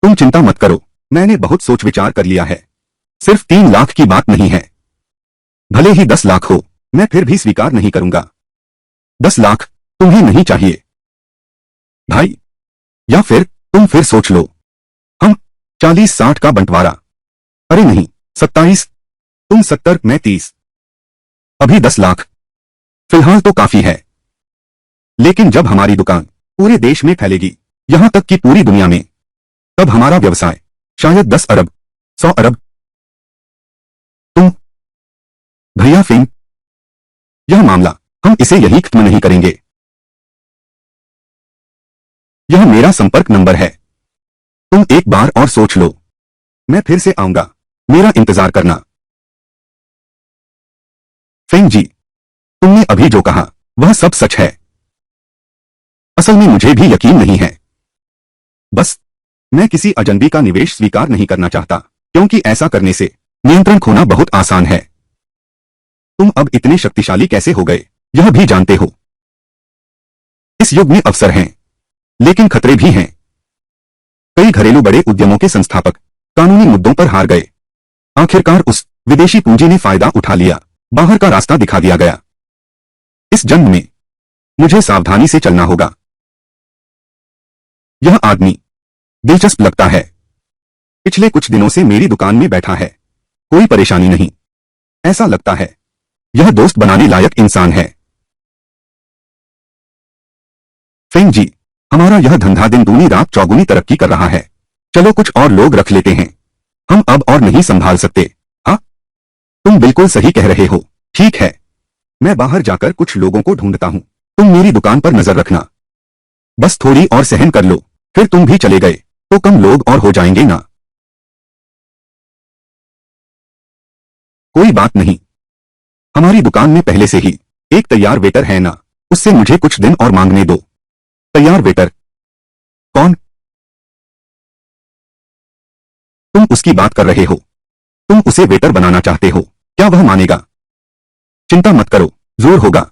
तुम चिंता मत करो, मैंने बहुत सोच विचार कर लिया है। सिर्फ 3 लाख की बात नहीं है, भले ही 10 लाख हो, मैं फिर भी स्वीकार नहीं करूंगा। 10 लाख तुम्हें नहीं चाहिए भाई? या फिर तुम फिर सोच लो, हम 40-60 का बंटवारा? अरे नहीं, 27, तुम 70, मैं 30। अभी 10 लाख फिलहाल तो काफी है, लेकिन जब हमारी दुकान पूरे देश में फैलेगी, यहां तक कि पूरी दुनिया में, तब हमारा व्यवसाय शायद 10 अरब, 100 अरब। तुम भैया फेंग, यह मामला हम इसे यही खत्म नहीं करेंगे। यह मेरा संपर्क नंबर है, तुम एक बार और सोच लो, मैं फिर से आऊंगा, मेरा इंतजार करना। फेंग जी, तुमने अभी जो कहा वह सब सच है। असल में मुझे भी यकीन नहीं है, बस मैं किसी अजनबी का निवेश स्वीकार नहीं करना चाहता, क्योंकि ऐसा करने से नियंत्रण खोना बहुत आसान है। तुम अब इतने शक्तिशाली कैसे हो गए, यह भी जानते हो। इस युग में अवसर हैं, लेकिन खतरे भी हैं। कई घरेलू बड़े उद्यमों के संस्थापक कानूनी मुद्दों पर हार गए। आखिरकार उस विदेशी पूंजी ने फायदा उठा लिया, बाहर का रास्ता दिखा दिया गया। इस जंग में मुझे सावधानी से चलना होगा। यह आदमी दिलचस्प लगता है, पिछले कुछ दिनों से मेरी दुकान में बैठा है, कोई परेशानी नहीं। ऐसा लगता है यह दोस्त बनाने लायक इंसान है। फेंग जी, हमारा यह धंधा दिन दूनी रात चौगुनी तरक्की कर रहा है, चलो कुछ और लोग रख लेते हैं, हम अब और नहीं संभाल सकते। हाँ, तुम बिल्कुल सही कह रहे हो। ठीक है, मैं बाहर जाकर कुछ लोगों को ढूंढता हूं, तुम मेरी दुकान पर नजर रखना। बस थोड़ी और सहन कर लो, फिर तुम भी चले गए तो कम लोग और हो जाएंगे ना। कोई बात नहीं, हमारी दुकान में पहले से ही एक तैयार वेटर है ना, उससे मुझे कुछ दिन और मांगने दो। तैयार वेटर? कौन? तुम उसकी बात कर रहे हो, तुम उसे वेटर बनाना चाहते हो, क्या वह मानेगा? चिंता मत करो, जरूर होगा।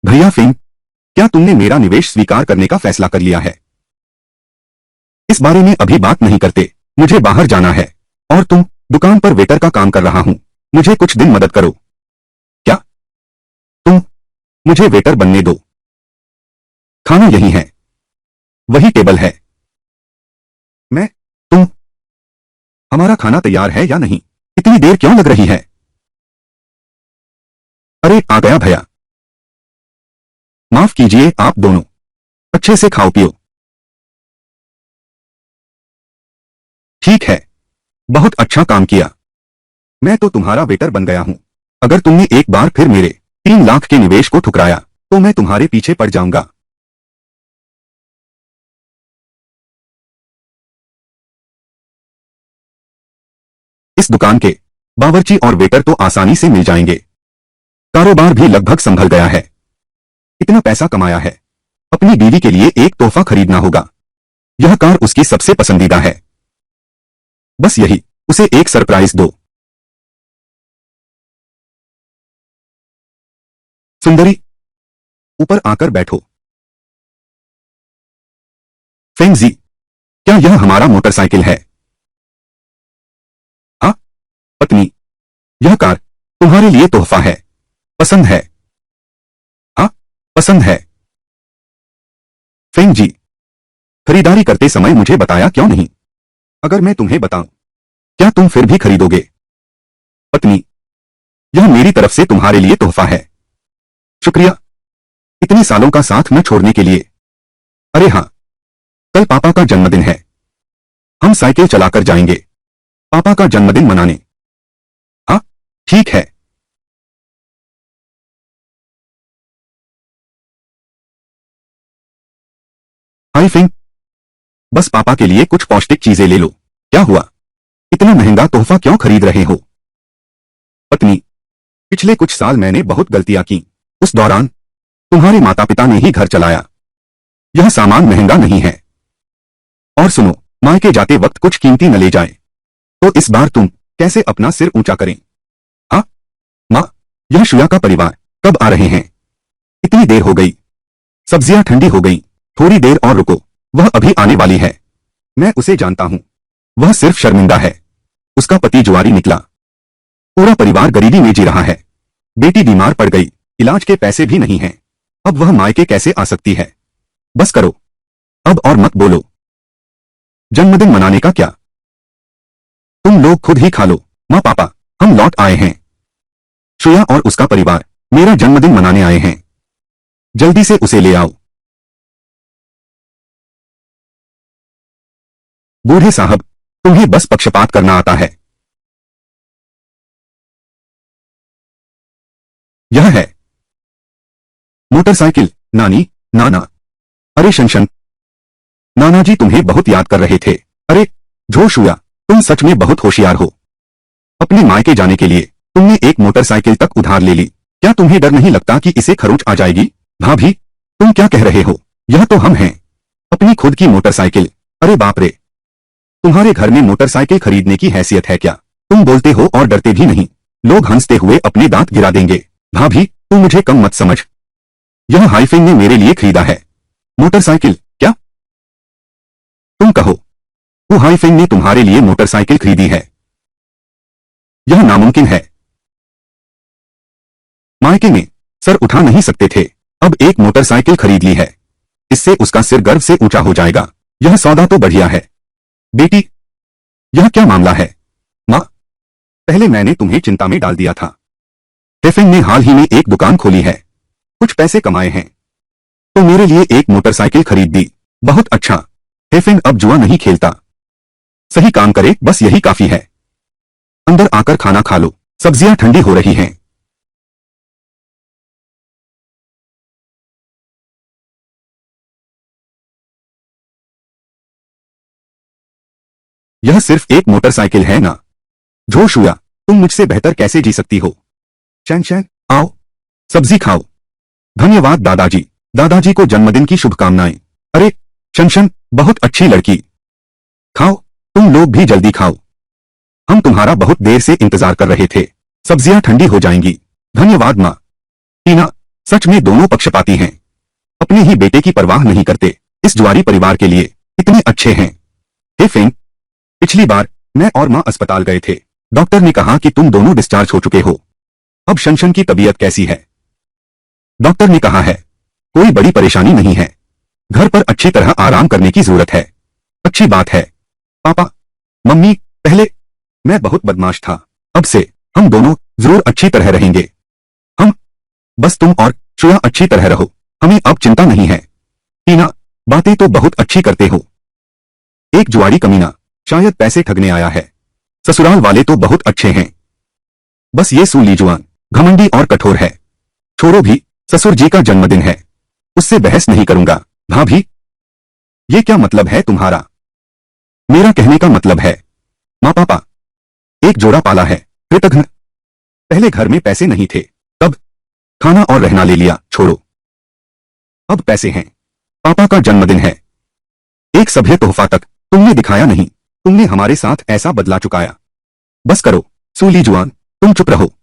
भैया फेंग, क्या तुमने मेरा निवेश स्वीकार करने का फैसला कर लिया है? इस बारे में अभी बात नहीं करते, मुझे बाहर जाना है, और तुम दुकान पर वेटर का काम कर रहा हूं, मुझे कुछ दिन मदद करो। क्या? तुम मुझे वेटर बनने दो। खाना यही है, वही टेबल है। मैं तुम हमारा खाना तैयार है या नहीं? इतनी देर क्यों लग रही है? अरे आ गया भैया, माफ कीजिए आप दोनों, अच्छे से खाओ पियो। ठीक है, बहुत अच्छा काम किया, मैं तो तुम्हारा वेटर बन गया हूं। अगर तुमने एक बार फिर मेरे 3 लाख के निवेश को ठुकराया तो मैं तुम्हारे पीछे पड़ जाऊंगा। इस दुकान के बावर्ची और वेटर तो आसानी से मिल जाएंगे, कारोबार भी लगभग संभल गया है। इतना पैसा कमाया है, अपनी बीवी के लिए एक तोहफा खरीदना होगा। यह कार उसकी सबसे पसंदीदा है, बस यही, उसे एक सरप्राइज दो। सुंदरी, ऊपर आकर बैठो। फेंग जी, क्या यह हमारा मोटरसाइकिल है? हाँ। पत्नी, यह कार तुम्हारे लिए तोहफा है, पसंद है? हाँ, पसंद है। फेंग जी, खरीदारी करते समय मुझे बताया क्यों नहीं? अगर मैं तुम्हें बताऊं, क्या तुम फिर भी खरीदोगे? पत्नी, यह मेरी तरफ से तुम्हारे लिए तोहफा है। शुक्रिया, इतने सालों का साथ न छोड़ने के लिए। अरे हाँ, कल पापा का जन्मदिन है, हम साइकिल चलाकर जाएंगे पापा का जन्मदिन मनाने। हाँ, ठीक है। हाय फिंग, बस पापा के लिए कुछ पौष्टिक चीजें ले लो। क्या हुआ, इतना महंगा तोहफा क्यों खरीद रहे हो? पत्नी, पिछले कुछ साल मैंने बहुत गलतियां की। उस दौरान तुम्हारे माता पिता ने ही घर चलाया। यह सामान महंगा नहीं है। और सुनो, मायके जाते वक्त कुछ कीमती न ले जाए। तो इस बार तुम कैसे अपना सिर ऊंचा करें? हाँ माँ, यह शुया का परिवार कब आ रहे हैं? इतनी देर हो गई, सब्जियां ठंडी हो गई। थोड़ी देर और रुको, वह अभी आने वाली है। मैं उसे जानता हूं, वह सिर्फ शर्मिंदा है। उसका पति जुआरी निकला। पूरा परिवार गरीबी में जी रहा है। बेटी बीमार पड़ गई, इलाज के पैसे भी नहीं हैं। अब वह मायके कैसे आ सकती है? बस करो अब और मत बोलो। जन्मदिन मनाने का क्या? तुम लोग खुद ही खा लो। माँ पापा, हम लौट आए हैं। श्रेया और उसका परिवार मेरा जन्मदिन मनाने आए हैं। जल्दी से उसे ले आओ। बूढ़े साहब, तुम्हें बस पक्षपात करना आता है। यह है मोटरसाइकिल। नानी, नाना। अरे शनशन, नाना जी तुम्हें बहुत याद कर रहे थे। अरे झोशुया, तुम सच में बहुत होशियार हो। अपने मायके जाने के लिए तुमने एक मोटरसाइकिल तक उधार ले ली। क्या तुम्हें डर नहीं लगता कि इसे खरोंच आ जाएगी? भाभी, तुम क्या कह रहे हो? यह तो हम हैं। अपनी खुद की मोटरसाइकिल। अरे बाप रे, तुम्हारे घर में मोटरसाइकिल खरीदने की हैसियत है क्या? तुम बोलते हो और डरते भी नहीं। लोग हंसते हुए अपने दांत गिरा देंगे। भाभी, तुम मुझे कम मत समझ। यह हाइफिंग ने मेरे लिए खरीदा है। मोटरसाइकिल? क्या तुम कहो? वो हाइफिंग ने तुम्हारे लिए मोटरसाइकिल खरीदी है? यह नामुमकिन है। मायके में सर उठा नहीं सकते थे, अब एक मोटरसाइकिल खरीद ली है। इससे उसका सिर गर्व से ऊंचा हो जाएगा। यह सौदा तो बढ़िया है। बेटी, यह क्या मामला है? माँ, पहले मैंने तुम्हें चिंता में डाल दिया था। हेफिंग ने हाल ही में एक दुकान खोली है, कुछ पैसे कमाए हैं, तो मेरे लिए एक मोटरसाइकिल खरीद दी। बहुत अच्छा। हेफिंग अब जुआ नहीं खेलता। सही काम करे, बस यही काफी है। अंदर आकर खाना खा लो, सब्जियां ठंडी हो रही हैं। यह सिर्फ एक मोटरसाइकिल है ना। झोशुया, तुम मुझसे बेहतर कैसे जी सकती हो? शैन शैन, आओ, सब्जी खाओ। धन्यवाद दादाजी। दादाजी को जन्मदिन की शुभकामनाएं। अरे शनशन, बहुत अच्छी लड़की। खाओ, तुम लोग भी जल्दी खाओ। हम तुम्हारा बहुत देर से इंतजार कर रहे थे। सब्जियां ठंडी हो जाएंगी। धन्यवाद माँ। टीना, सच में दोनों पक्षपाती हैं। अपने ही बेटे की परवाह नहीं करते। इस जुआरी परिवार के लिए इतने अच्छे हैं। हे फेंग, पिछली बार मैं और माँ अस्पताल गए थे। डॉक्टर ने कहा कि तुम दोनों डिस्चार्ज हो चुके हो। अब शनशन की तबीयत कैसी है? डॉक्टर ने कहा है कोई बड़ी परेशानी नहीं है, घर पर अच्छी तरह आराम करने की जरूरत है। अच्छी बात है। पापा, मम्मी, पहले मैं बहुत बदमाश था, अब से हम दोनों जरूर अच्छी तरह रहेंगे। हम, बस तुम और श्रेया अच्छी तरह रहो, हमें अब चिंता नहीं है। टीना, बातें तो बहुत अच्छी करते हो। एक जुआरी कमीना शायद पैसे ठगने आया है। ससुराल वाले तो बहुत अच्छे हैं, बस ये सूली जुआन घमंडी और कठोर है। छोड़ो भी, ससुर जी का जन्मदिन है, उससे बहस नहीं करूंगा। भाभी, ये क्या मतलब है तुम्हारा? मेरा कहने का मतलब है, माँ पापा, एक जोड़ा पाला है, कृतघ्न। पहले घर में पैसे नहीं थे, तब खाना और रहना ले लिया, छोड़ो। अब पैसे हैं, पापा का जन्मदिन है, एक सभ्य तोहफा तक तुमने दिखाया नहीं। तुमने हमारे साथ ऐसा बदला चुकाया। बस करो, सूली जुआन, तुम चुप रहो।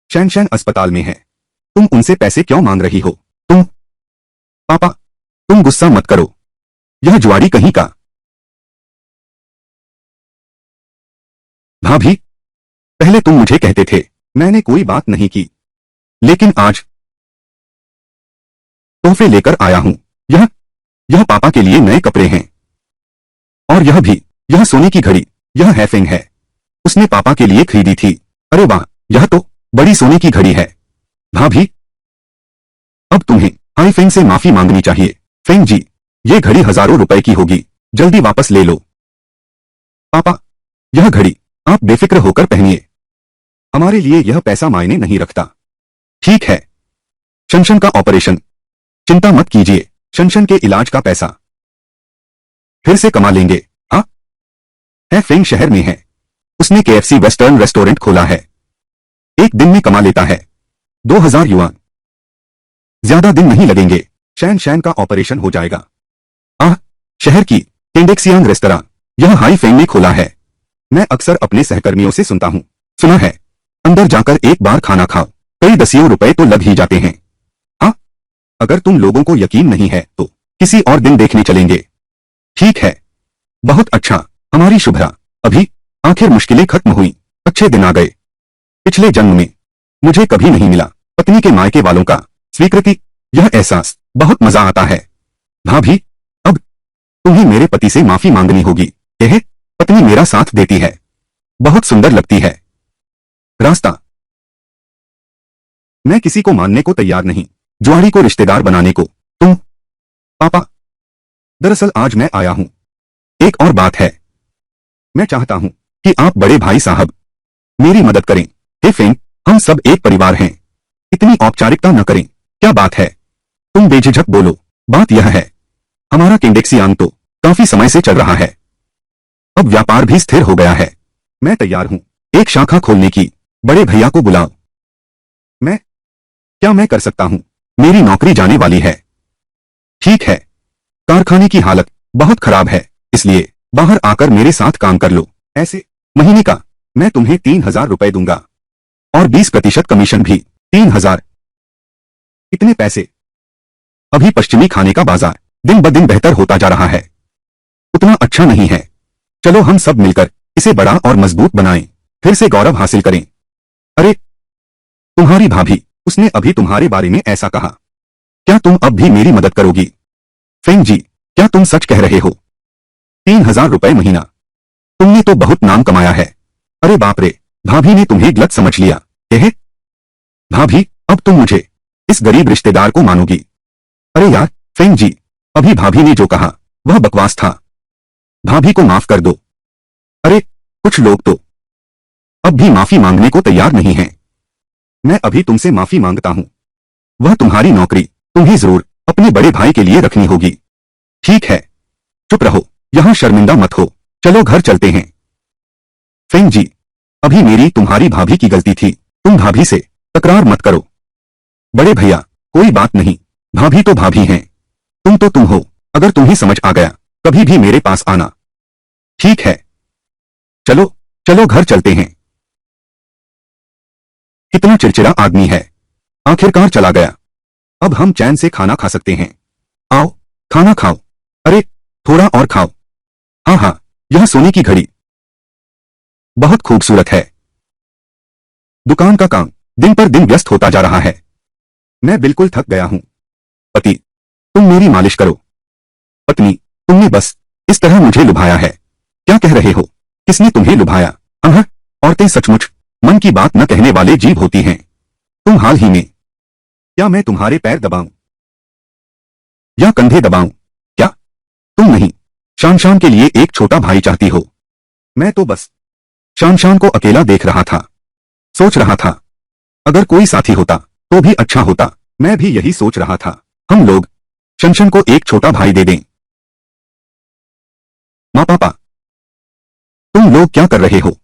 शैन शैन अस्पताल में है, तुम उनसे पैसे क्यों मांग रही हो? तुम, पापा, तुम गुस्सा मत करो, यह जुआरी कहीं का। भाभी, पहले तुम मुझे कहते थे, मैंने कोई बात नहीं की, लेकिन आज तोहफे लेकर आया हूं। यह पापा के लिए नए कपड़े हैं, और यह भी, यह सोने की घड़ी, यह हैफिंग है, उसने पापा के लिए खरीदी थी। अरे वाह, यह तो बड़ी सोने की घड़ी है। भाभी, अब तुम्हें हाई फेंग से माफी मांगनी चाहिए। फेंग जी, ये घड़ी हजारों रुपए की होगी, जल्दी वापस ले लो। पापा, यह घड़ी आप बेफिक्र होकर पहनिए, हमारे लिए यह पैसा मायने नहीं रखता। ठीक है, शनशन का ऑपरेशन, चिंता मत कीजिए, शनशन के इलाज का पैसा फिर से कमा लेंगे। हाँ, है फेंग शहर में है, उसने केएफसी वेस्टर्न रेस्टोरेंट खोला है। एक दिन में कमा लेता है 2000 युआन। ज्यादा दिन नहीं लगेंगे, शैन शैन का ऑपरेशन हो जाएगा। आह, शहर की टेंडेक्सियांग रेस्तरां, यह हाई फेंग में खोला है। मैं अक्सर अपने सहकर्मियों से सुनता हूं, सुना है, अंदर जाकर एक बार खाना खाओ, कई दसियों रुपए तो लग ही जाते हैं। हाँ, अगर तुम लोगों को यकीन नहीं है तो किसी और दिन देखने चलेंगे। ठीक है, बहुत अच्छा। हमारी शुभ्रा, अभी आखिर मुश्किलें खत्म हुई, अच्छे दिन आ गए। पिछले जन्म में मुझे कभी नहीं मिला पत्नी के मायके वालों का स्वीकृति, यह एहसास बहुत मजा आता है। भाभी, अब तुम्हें मेरे पति से माफी मांगनी होगी। यह पत्नी मेरा साथ देती है, बहुत सुंदर लगती है। रास्ता, मैं किसी को मानने को तैयार नहीं, जुआड़ी को रिश्तेदार बनाने को। तुम पापा, दरअसल आज मैं आया हूं, एक और बात है। मैं चाहता हूं कि आप बड़े भाई साहब मेरी मदद करें। हे फेंग, हम सब एक परिवार हैं, इतनी औपचारिकता न करें। क्या बात है, तुम बेझिझक बोलो। बात यह है, हमारा टेंडेक्सियांग तो काफी समय से चल रहा है, अब व्यापार भी स्थिर हो गया है। मैं तैयार हूं एक शाखा खोलने की, बड़े भैया को बुलाओ। क्या मैं कर सकता हूं? मेरी नौकरी जाने वाली है। ठीक है, कारखाने की हालत बहुत खराब है, इसलिए बाहर आकर मेरे साथ काम कर लो। ऐसे महीने का मैं तुम्हें 3000 रुपए दूंगा और 20% कमीशन भी। 3000? इतने पैसे? अभी पश्चिमी खाने का बाजार दिन ब दिन बेहतर होता जा रहा है, उतना अच्छा नहीं है। चलो हम सब मिलकर इसे बड़ा और मजबूत बनाएं, फिर से गौरव हासिल करें। अरे, तुम्हारी भाभी, उसने अभी तुम्हारे बारे में ऐसा कहा। क्या तुम अब भी मेरी मदद करोगी? फेंग जी, क्या तुम सच कह रहे हो? 3000 रुपए महीना, तुमने तो बहुत नाम कमाया है। अरे बाप रे, भाभी ने तुम्हें गलत समझ लिया। यह भाभी, अब तुम मुझे इस गरीब रिश्तेदार को मानोगी? अरे यार फेंग जी, अभी भाभी ने जो कहा वह बकवास था, भाभी को माफ कर दो। अरे, कुछ लोग तो अब भी माफी मांगने को तैयार नहीं हैं। मैं अभी तुमसे माफी मांगता हूं, वह तुम्हारी नौकरी तुम्हें जरूर अपने बड़े भाई के लिए रखनी होगी। ठीक है, चुप रहो, यहां शर्मिंदा मत हो, चलो घर चलते हैं। फेंग जी, अभी मेरी तुम्हारी भाभी की गलती थी, तुम भाभी से तकरार मत करो। बड़े भैया, कोई बात नहीं, भाभी तो भाभी हैं, तुम तो तुम हो। अगर तुम्हें समझ आ गया, कभी भी मेरे पास आना। ठीक है, चलो चलो घर चलते हैं। कितना चिड़चिड़ा आदमी है, आखिरकार चला गया। अब हम चैन से खाना खा सकते हैं। आओ, खाना खाओ। अरे, थोड़ा और खाओ। हाँ हाँ, यह सोने की घड़ी बहुत खूबसूरत है। दुकान का काम दिन पर दिन व्यस्त होता जा रहा है, मैं बिल्कुल थक गया हूं। पति, तुम मेरी मालिश करो। पत्नी, तुमने बस इस तरह मुझे लुभाया है। क्या कह रहे हो? किसने तुम्हें लुभाया? अहं, औरतें सचमुच मन की बात न कहने वाले जीव होती हैं। तुम हाल ही में, क्या मैं तुम्हारे पैर दबाऊं या कंधे दबाऊं? क्या तुम नहीं शान शान के लिए एक छोटा भाई चाहती हो? मैं तो बस शान शान को अकेला देख रहा था, सोच रहा था अगर कोई साथी होता तो भी अच्छा होता। मैं भी यही सोच रहा था, हम लोग शनशन को एक छोटा भाई दे दें। माँ पापा, तुम लोग क्या कर रहे हो?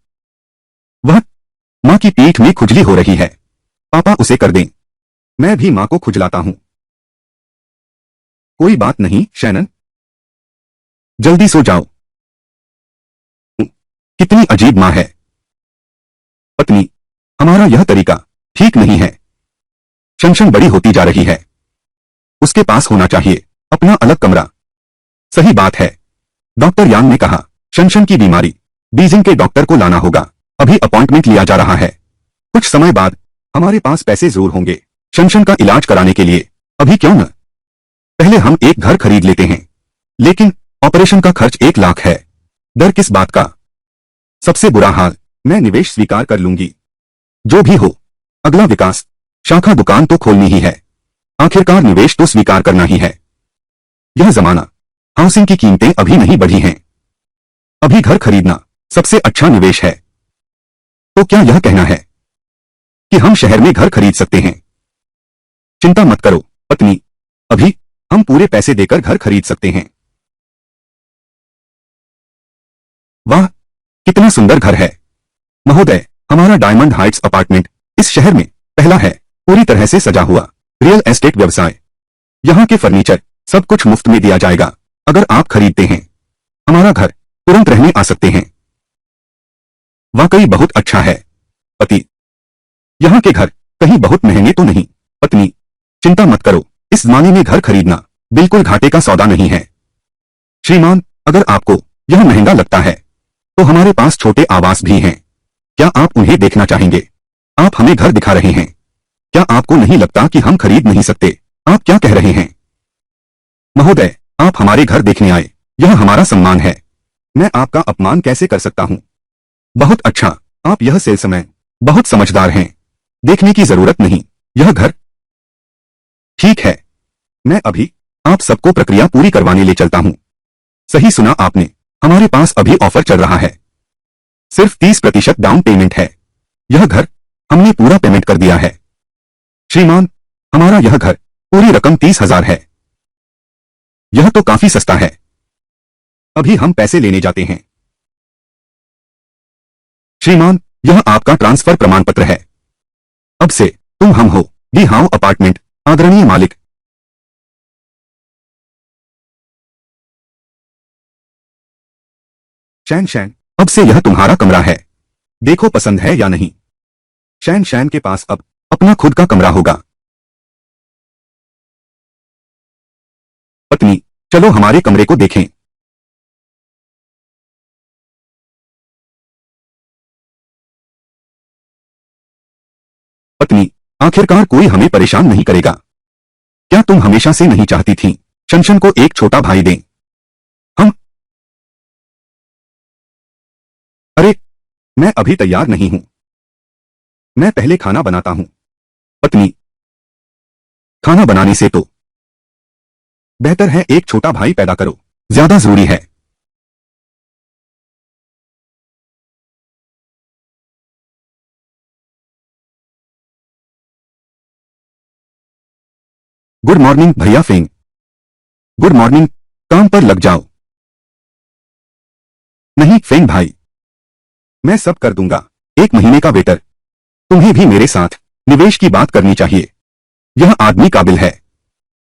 वह माँ की पीठ में खुजली हो रही है, पापा उसे कर दें। मैं भी माँ को खुजलाता हूं। कोई बात नहीं शैनन, जल्दी सो जाओ। कितनी अजीब माँ है। पत्नी, हमारा यह तरीका ठीक नहीं है। शनशन बड़ी होती जा रही है, उसके पास होना चाहिए अपना अलग कमरा। सही बात है, डॉक्टर यांग ने कहा शनशन की बीमारी, बीजिंग के डॉक्टर को लाना होगा। अभी अपॉइंटमेंट लिया जा रहा है, कुछ समय बाद हमारे पास पैसे जरूर होंगे शनशन का इलाज कराने के लिए। अभी क्यों न पहले हम एक घर खरीद लेते हैं, लेकिन ऑपरेशन का खर्च 1 लाख है। डर किस बात का? सबसे बुरा हाल, मैं निवेश स्वीकार कर लूंगी। जो भी हो, अगला विकास, शाखा दुकान तो खोलनी ही है, आखिरकार निवेश तो स्वीकार करना ही है। यह जमाना, हाउसिंग की कीमतें अभी नहीं बढ़ी हैं, अभी घर खरीदना सबसे अच्छा निवेश है। तो क्या यह कहना है कि हम शहर में घर खरीद सकते हैं? चिंता मत करो पत्नी, अभी हम पूरे पैसे देकर घर खरीद सकते हैं। वाह, कितना सुंदर घर है। महोदय, हमारा डायमंड हाइट्स अपार्टमेंट इस शहर में पहला है पूरी तरह से सजा हुआ रियल एस्टेट व्यवसाय। यहाँ के फर्नीचर सब कुछ मुफ्त में दिया जाएगा। अगर आप खरीदते हैं हमारा घर, तुरंत रहने आ सकते हैं। वाकई बहुत अच्छा है। पति, यहाँ के घर कहीं बहुत महंगे तो नहीं? पत्नी, चिंता मत करो, इस जमाने में घर खरीदना बिल्कुल घाटे का सौदा नहीं है। श्रीमान, अगर आपको यह महंगा लगता है तो हमारे पास छोटे आवास भी हैं। क्या आप उन्हें देखना चाहेंगे? आप हमें घर दिखा रहे हैं। क्या आपको नहीं लगता कि हम खरीद नहीं सकते? आप क्या कह रहे हैं? महोदय, आप हमारे घर देखने आए, यह हमारा सम्मान है। मैं आपका अपमान कैसे कर सकता हूं? बहुत अच्छा, आप यह सेल्समैन बहुत समझदार हैं। देखने की जरूरत नहीं, यह घर। ठीक है, मैं अभी आप सबको प्रक्रिया पूरी करवाने ले चलता हूं। सही सुना आपने, हमारे पास अभी ऑफर चल रहा है। सिर्फ 30% डाउन पेमेंट है। यह घर हमने पूरा पेमेंट कर दिया है। श्रीमान, हमारा यह घर पूरी रकम 30,000 है। यह तो काफी सस्ता है। अभी हम पैसे लेने जाते हैं। श्रीमान, यह आपका ट्रांसफर प्रमाण पत्र है। अब से तुम हम हो। दी हाउ अपार्टमेंट, आदरणीय मालिक। शैन शैन, अब से यह तुम्हारा कमरा है। देखो पसंद है या नहीं। शैन शैन के पास अब अपना खुद का कमरा होगा। पत्नी, चलो हमारे कमरे को देखें। पत्नी, आखिरकार कोई हमें परेशान नहीं करेगा। क्या तुम हमेशा से नहीं चाहती थी शनशन को एक छोटा भाई दें? हम? अरे, मैं अभी तैयार नहीं हूं। मैं पहले खाना बनाता हूं। पत्नी, खाना बनाने से तो बेहतर है एक छोटा भाई पैदा करो, ज्यादा जरूरी है। गुड मॉर्निंग भैया फेंग। गुड मॉर्निंग, काम पर लग जाओ। नहीं फेंग भाई, मैं सब कर दूंगा। 1 महीने का वेटर। तुम्हें भी मेरे साथ निवेश की बात करनी चाहिए। यह आदमी काबिल है,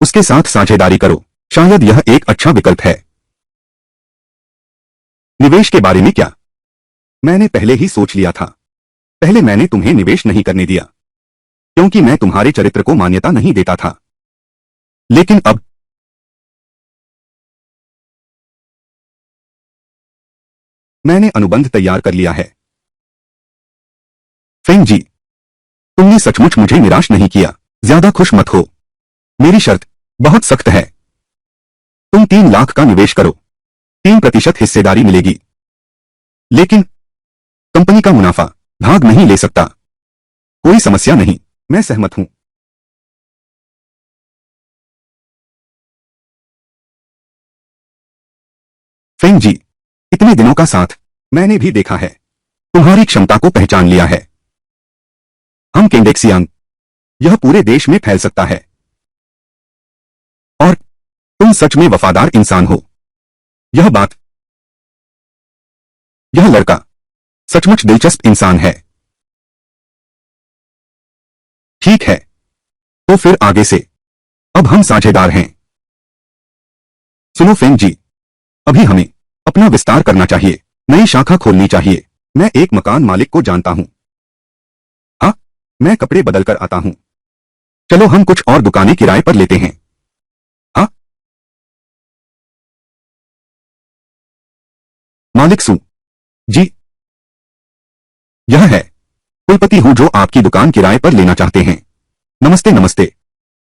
उसके साथ साझेदारी करो। शायद यह एक अच्छा विकल्प है। निवेश के बारे में क्या? मैंने पहले ही सोच लिया था। पहले मैंने तुम्हें निवेश नहीं करने दिया क्योंकि मैं तुम्हारे चरित्र को मान्यता नहीं देता था। लेकिन अब मैंने अनुबंध तैयार कर लिया है। फेंग जी, तुमने सचमुच मुझे निराश नहीं किया। ज्यादा खुश मत हो। मेरी शर्त बहुत सख्त है। तुम 3 लाख का निवेश करो, 3% हिस्सेदारी मिलेगी। लेकिन कंपनी का मुनाफा भाग नहीं ले सकता। कोई समस्या नहीं, मैं सहमत हूं। फेंग जी, इतने दिनों का साथ मैंने भी देखा है। तुम्हारी क्षमता को पहचान लिया है। हम केंडेक्सियांग, यह पूरे देश में फैल सकता है। और तुम सच में वफादार इंसान हो। यह बात, यह लड़का सचमुच दिलचस्प इंसान है। ठीक है, तो फिर आगे से अब हम साझेदार हैं। सुनो फेंग जी, अभी हमें अपना विस्तार करना चाहिए, नई शाखा खोलनी चाहिए। मैं एक मकान मालिक को जानता हूं। हाँ, मैं कपड़े बदल कर आता हूं। चलो हम कुछ और दुकानें किराए पर लेते हैं। हाँ, मालिक सू जी, यह है कुलपति हूं जो आपकी दुकान किराए पर लेना चाहते हैं। नमस्ते नमस्ते।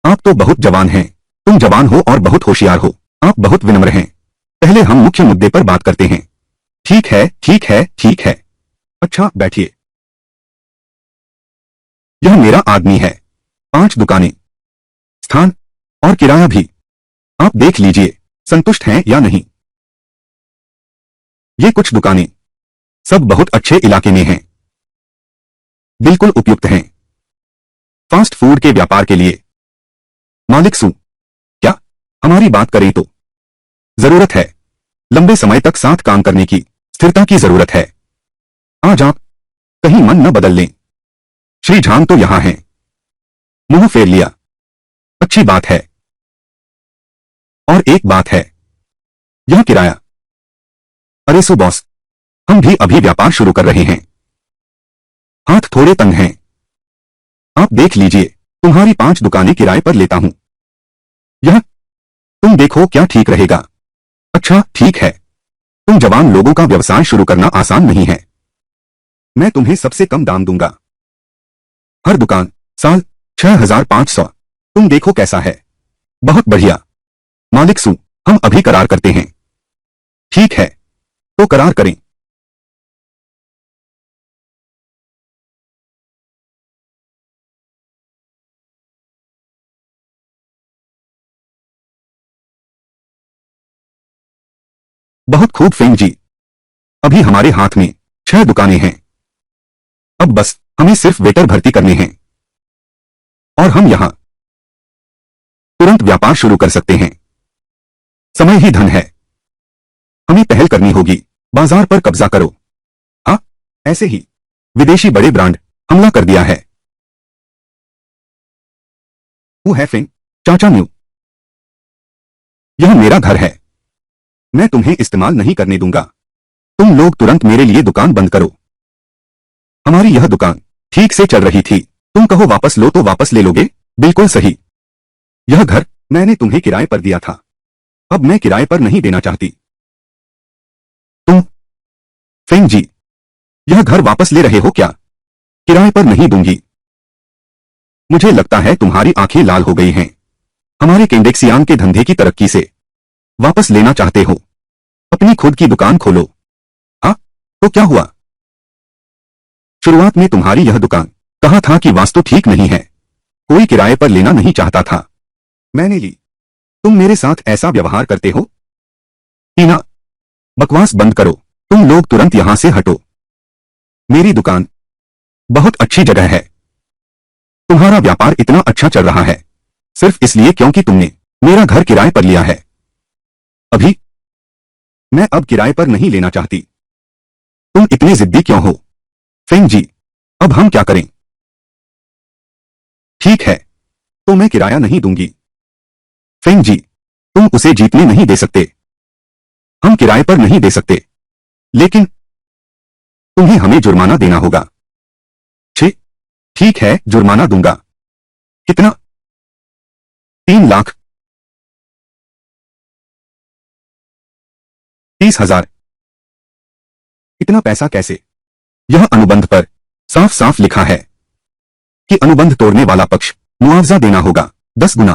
आप तो बहुत जवान हैं। तुम जवान हो और बहुत होशियार हो। आप बहुत विनम्र हैं। पहले हम मुख्य मुद्दे पर बात करते हैं। ठीक है ठीक है ठीक है। अच्छा बैठिए। यह मेरा आदमी है। 5 दुकानें, स्थान और किराया भी। आप देख लीजिए, संतुष्ट हैं या नहीं? ये कुछ दुकानें सब बहुत अच्छे इलाके में हैं। बिल्कुल उपयुक्त हैं फास्ट फूड के व्यापार के लिए। मालिक सू, क्या हमारी बात करें तो जरूरत है लंबे समय तक साथ काम करने की, स्थिरता की जरूरत है। आज आप कहीं मन न बदल लें। श्री झांग तो यहां हैं। मुंह फेर लिया। अच्छी बात है। और एक बात है, यह किराया। अरे सो बॉस, हम भी अभी व्यापार शुरू कर रहे हैं, हाथ थोड़े तंग हैं। आप देख लीजिए, तुम्हारी 5 दुकानें किराए पर लेता हूं। यह तुम देखो क्या ठीक रहेगा। अच्छा ठीक है। तुम जवान लोगों का व्यवसाय शुरू करना आसान नहीं है। मैं तुम्हें सबसे कम दाम दूंगा। हर दुकान साल 6500। तुम देखो कैसा है। बहुत बढ़िया। मालिक सु, हम अभी करार करते हैं। ठीक है, तो करार करें। बहुत खूब फेंग जी। अभी हमारे हाथ में 6 दुकानें हैं। अब बस हमें सिर्फ वेटर भर्ती करने हैं और हम यहां तुरंत व्यापार शुरू कर सकते हैं। समय ही धन है। हमें पहल करनी होगी। बाजार पर कब्जा करो। हाँ, ऐसे ही विदेशी बड़े ब्रांड हमला कर दिया है। वो है फेंग चाचा न्यू। यह मेरा घर है। मैं तुम्हें इस्तेमाल नहीं करने दूंगा। तुम लोग तुरंत मेरे लिए दुकान बंद करो। हमारी यह दुकान ठीक से चल रही थी। तुम कहो वापस लो तो वापस ले लोगे। बिल्कुल सही। यह घर मैंने तुम्हें किराए पर दिया था। अब मैं किराए पर नहीं देना चाहती। तुम फेंग जी, यह घर वापस ले रहे हो क्या? किराए पर नहीं दूंगी। मुझे लगता है तुम्हारी आंखें लाल हो गई हैं। हमारे केंडेक्सियान के धंधे की तरक्की से वापस लेना चाहते हो। अपनी खुद की दुकान खोलो। हाँ, तो क्या हुआ? शुरुआत में तुम्हारी यह दुकान कहा था कि वास्तु ठीक नहीं है, कोई किराए पर लेना नहीं चाहता था। मैंने ली। तुम मेरे साथ ऐसा व्यवहार करते हो? टीना, बकवास बंद करो। तुम लोग तुरंत यहां से हटो। मेरी दुकान बहुत अच्छी जगह है। तुम्हारा व्यापार इतना अच्छा चल रहा है सिर्फ इसलिए क्योंकि तुमने मेरा घर किराए पर लिया है। अभी मैं अब किराए पर नहीं लेना चाहती। तुम इतने जिद्दी क्यों हो? फेंग जी, अब हम क्या करें? ठीक है, तो मैं किराया नहीं दूंगी। फेंग जी, तुम उसे जीतने नहीं दे सकते। हम किराए पर नहीं दे सकते, लेकिन तुम्हें हमें जुर्माना देना होगा। छे, ठीक है, जुर्माना दूंगा। कितना? 3 लाख 30,000। इतना पैसा कैसे? यह अनुबंध पर साफ साफ लिखा है कि अनुबंध तोड़ने वाला पक्ष मुआवजा देना होगा 10 गुना।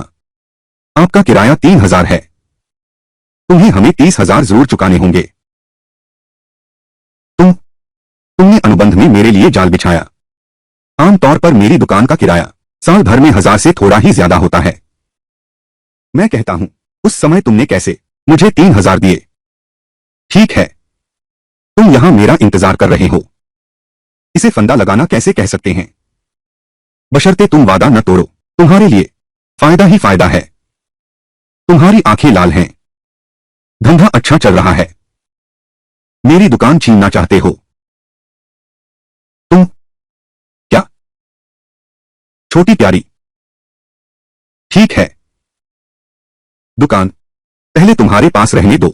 आपका किराया 3,000 है। तुम्हें हमें 30,000 जरूर चुकाने होंगे। तुमने अनुबंध में मेरे लिए जाल बिछाया। आमतौर पर मेरी दुकान का किराया साल भर में 1,000 से थोड़ा ही ज्यादा होता है। मैं कहता हूं, उस समय तुमने कैसे मुझे 3,000 दिए? ठीक है, तुम यहां मेरा इंतजार कर रहे हो। इसे फंदा लगाना कैसे कह सकते हैं? बशर्ते तुम वादा न तोड़ो। तुम्हारे लिए फायदा ही फायदा है। तुम्हारी आंखें लाल हैं। धंधा अच्छा चल रहा है। मेरी दुकान छीनना चाहते हो? तुम क्या? छोटी प्यारी। ठीक है, दुकान पहले तुम्हारे पास रहने दो।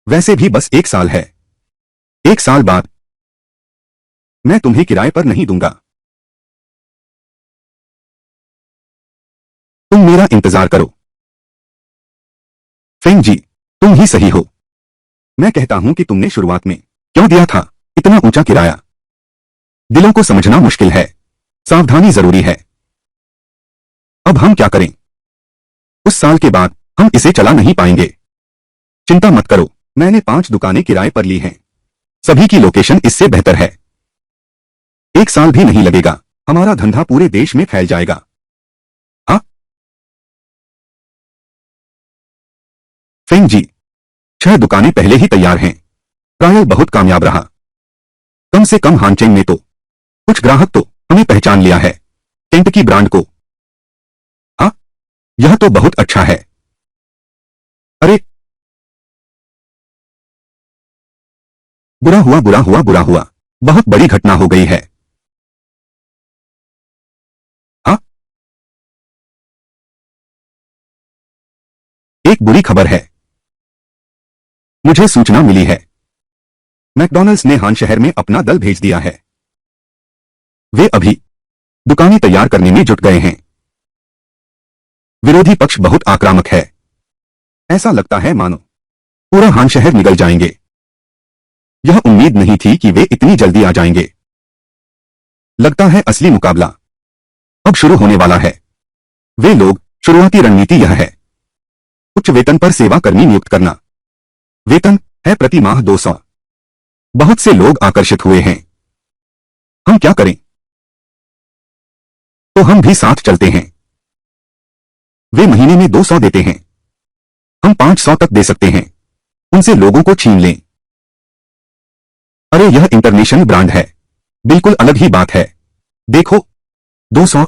वैसे भी बस 1 साल है। 1 साल बाद मैं तुम्हें किराए पर नहीं दूंगा। तुम मेरा इंतजार करो। फेंग जी, तुम ही सही हो। मैं कहता हूं कि तुमने शुरुआत में क्यों दिया था इतना ऊंचा किराया? दिलों को समझना मुश्किल है। सावधानी जरूरी है। अब हम क्या करें? उस साल के बाद हम इसे चला नहीं पाएंगे। चिंता मत करो, मैंने 5 दुकानें किराए पर ली हैं। सभी की लोकेशन इससे बेहतर है। 1 साल भी नहीं लगेगा, हमारा धंधा पूरे देश में फैल जाएगा। हाँ? फेंग जी, 6 दुकानें पहले ही तैयार हैं। ट्रायल बहुत कामयाब रहा। कम से कम हानचेंग ने तो कुछ ग्राहक तो हमें पहचान लिया है। टेंट की ब्रांड को। हाँ, यह तो बहुत अच्छा है। अरे, बुरा हुआ बुरा हुआ बुरा हुआ। बहुत बड़ी घटना हो गई है। एक बुरी खबर है। मुझे सूचना मिली है, मैकडॉनल्ड्स ने हान शहर में अपना दल भेज दिया है। वे अभी दुकानें तैयार करने में जुट गए हैं। विरोधी पक्ष बहुत आक्रामक है। ऐसा लगता है मानो पूरा हान शहर निगल जाएंगे। यह उम्मीद नहीं थी कि वे इतनी जल्दी आ जाएंगे। लगता है असली मुकाबला अब शुरू होने वाला है। वे लोग, शुरुआती रणनीति यह है, उच्च वेतन पर सेवा कर्मी नियुक्त करना। वेतन है प्रति माह 200। बहुत से लोग आकर्षित हुए हैं। हम क्या करें? तो हम भी साथ चलते हैं। वे महीने में 200 देते हैं, हम 500 तक दे सकते हैं। उनसे लोगों को छीन लें। अरे यह इंटरनेशनल ब्रांड है, बिल्कुल अलग ही बात है। देखो, 200,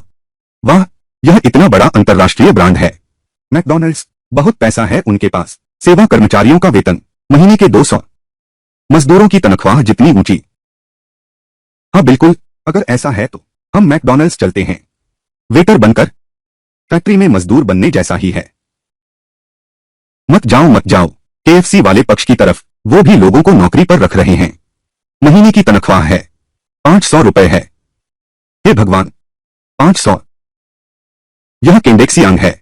वाह, यह इतना बड़ा अंतर्राष्ट्रीय ब्रांड है। मैकडॉनल्ड्स, बहुत पैसा है उनके पास। सेवा कर्मचारियों का वेतन महीने के 200, मजदूरों की तनख्वाह जितनी ऊंची। हाँ बिल्कुल, अगर ऐसा है तो हम मैकडॉनल्ड्स चलते हैं। वेटर बनकर फैक्ट्री में मजदूर बनने जैसा ही है। मत जाओ मत जाओ, केएफसी वाले पक्ष की तरफ, वो भी लोगों को नौकरी पर रख रहे हैं। महीने की तनख्वाह है 500 रुपए है। हे भगवान, 500। यह केंडेक्सियांग है,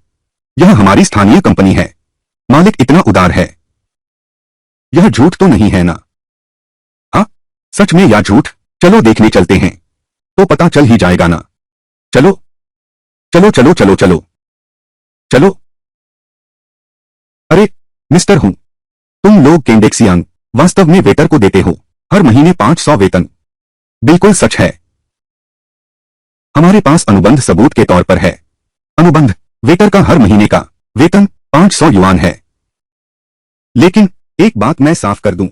यह हमारी स्थानीय कंपनी है। मालिक इतना उदार है। यह झूठ तो नहीं है ना? हाँ, सच में या झूठ? चलो देखने चलते हैं, तो पता चल ही जाएगा ना। चलो चलो चलो चलो चलो चलो। अरे मिस्टर हूं, तुम लोग केंडेक्सियांग वास्तव में वेटर को देते हो हर महीने 500 वेतन? बिल्कुल सच है। हमारे पास अनुबंध सबूत के तौर पर है। अनुबंध, वेटर का हर महीने का वेतन 500 युआन है। लेकिन एक बात मैं साफ कर दूं,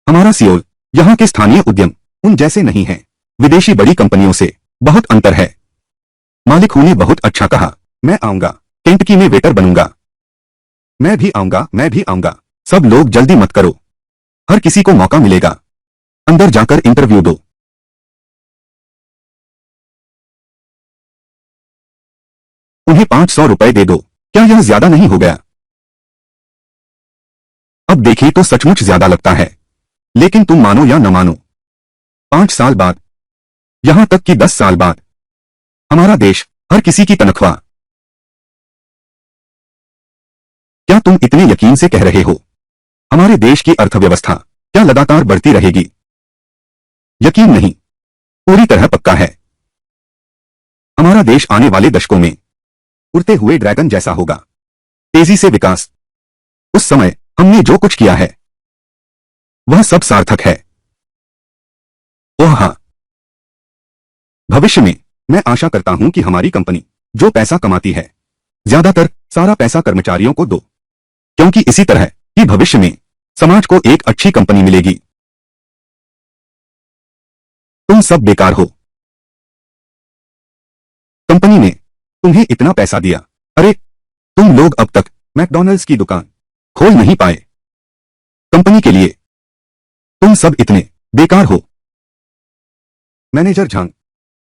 हमारा सियोल, यहां के स्थानीय उद्यम उन जैसे नहीं है। विदेशी बड़ी कंपनियों से बहुत अंतर है। मालिक ने बहुत अच्छा कहा, मैं आऊंगा, केंटकी में वेटर बनूंगा। मैं भी आऊंगा, मैं भी आऊंगा। सब लोग जल्दी मत करो, हर किसी को मौका मिलेगा। अंदर जाकर इंटरव्यू दो। उन्हें 500 रुपए दे दो। क्या यह ज्यादा नहीं हो गया? अब देखिए तो सचमुच ज्यादा लगता है। लेकिन तुम मानो या न मानो, 5 साल बाद, यहां तक कि 10 साल बाद, हमारा देश, हर किसी की तनख्वाह। क्या तुम इतने यकीन से कह रहे हो हमारे देश की अर्थव्यवस्था क्या लगातार बढ़ती रहेगी? यकीन नहीं, पूरी तरह पक्का है। हमारा देश आने वाले दशकों में उड़ते हुए ड्रैगन जैसा होगा। तेजी से विकास। उस समय हमने जो कुछ किया है वह सब सार्थक है। ओह हाँ, भविष्य में मैं आशा करता हूं कि हमारी कंपनी जो पैसा कमाती है, ज्यादातर सारा पैसा कर्मचारियों को दो, क्योंकि इसी तरह ही भविष्य में समाज को एक अच्छी कंपनी मिलेगी। तुम सब बेकार हो। कंपनी ने तुम्हें इतना पैसा दिया, अरे तुम लोग अब तक मैकडॉनल्ड्स की दुकान खोल नहीं पाए। कंपनी के लिए तुम सब इतने बेकार हो। मैनेजर झांग,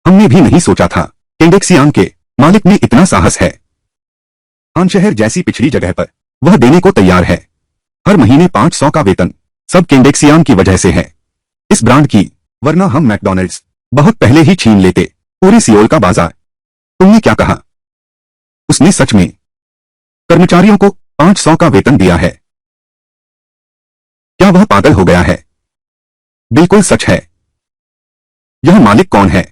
हमने भी नहीं सोचा था केंडेक्सियांग के मालिक में इतना साहस है। हान शहर जैसी पिछड़ी जगह पर वह देने को तैयार है। हर महीने 500 का वेतन, सब केंडेक्सियांग की वजह से है, इस ब्रांड की, वरना हम मैकडॉनल्ड्स बहुत पहले ही छीन लेते पूरे सियोल का बाजार। तुमने क्या कहा? उसने सच में कर्मचारियों को 500 का वेतन दिया है? क्या वह पागल हो गया है? बिल्कुल सच है। यह मालिक कौन है?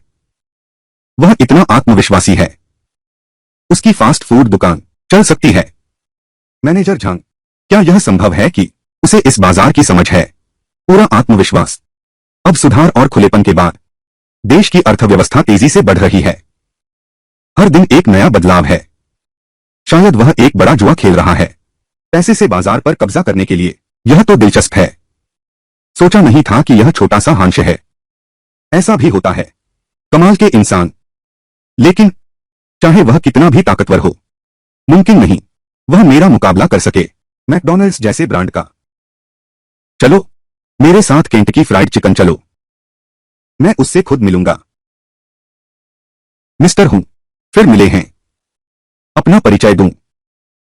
वह इतना आत्मविश्वासी है, उसकी फास्ट फूड दुकान चल सकती है। मैनेजर झांग, क्या यह संभव है कि उसे इस बाजार की समझ है? पूरा आत्मविश्वास। अब सुधार और खुलेपन के बाद देश की अर्थव्यवस्था तेजी से बढ़ रही है। हर दिन एक नया बदलाव है। शायद वह एक बड़ा जुआ खेल रहा है, पैसे से बाजार पर कब्जा करने के लिए। यह तो दिलचस्प है। सोचा नहीं था कि यह छोटा सा हान शहर ऐसा भी होता है। कमाल के इंसान। लेकिन चाहे वह कितना भी ताकतवर हो, मुमकिन नहीं वह मेरा मुकाबला कर सके मैकडॉनल्ड्स जैसे ब्रांड का। चलो मेरे साथ केंटकी फ्राइड चिकन चलो, मैं उससे खुद मिलूंगा। मिस्टर हूं, फिर मिले हैं। अपना परिचय दूं,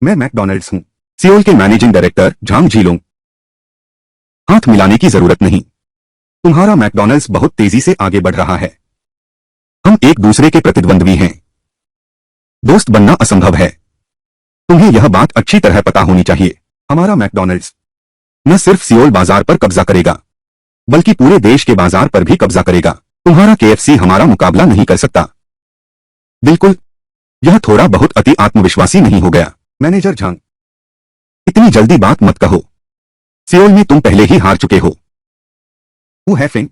मैं मैकडॉनल्ड्स हूं। सियोल के मैनेजिंग डायरेक्टर झांग झीलोंग। हाथ मिलाने की जरूरत नहीं। तुम्हारा मैकडॉनल्ड्स बहुत तेजी से आगे बढ़ रहा है। हम एक दूसरे के प्रतिद्वंद्वी हैं। दोस्त बनना असंभव है। तुम्हें यह बात अच्छी तरह पता होनी चाहिए। हमारा मैकडॉनल्ड्स न सिर्फ सियोल बाजार पर कब्जा करेगा, बल्कि पूरे देश के बाजार पर भी कब्जा करेगा। तुम्हारा केएफसी हमारा मुकाबला नहीं कर सकता। बिल्कुल, यह थोड़ा बहुत अति आत्मविश्वासी नहीं हो गया? मैनेजर झांग, इतनी जल्दी बात मत कहो। सियोल में तुम पहले ही हार चुके हो। वो है फेंग,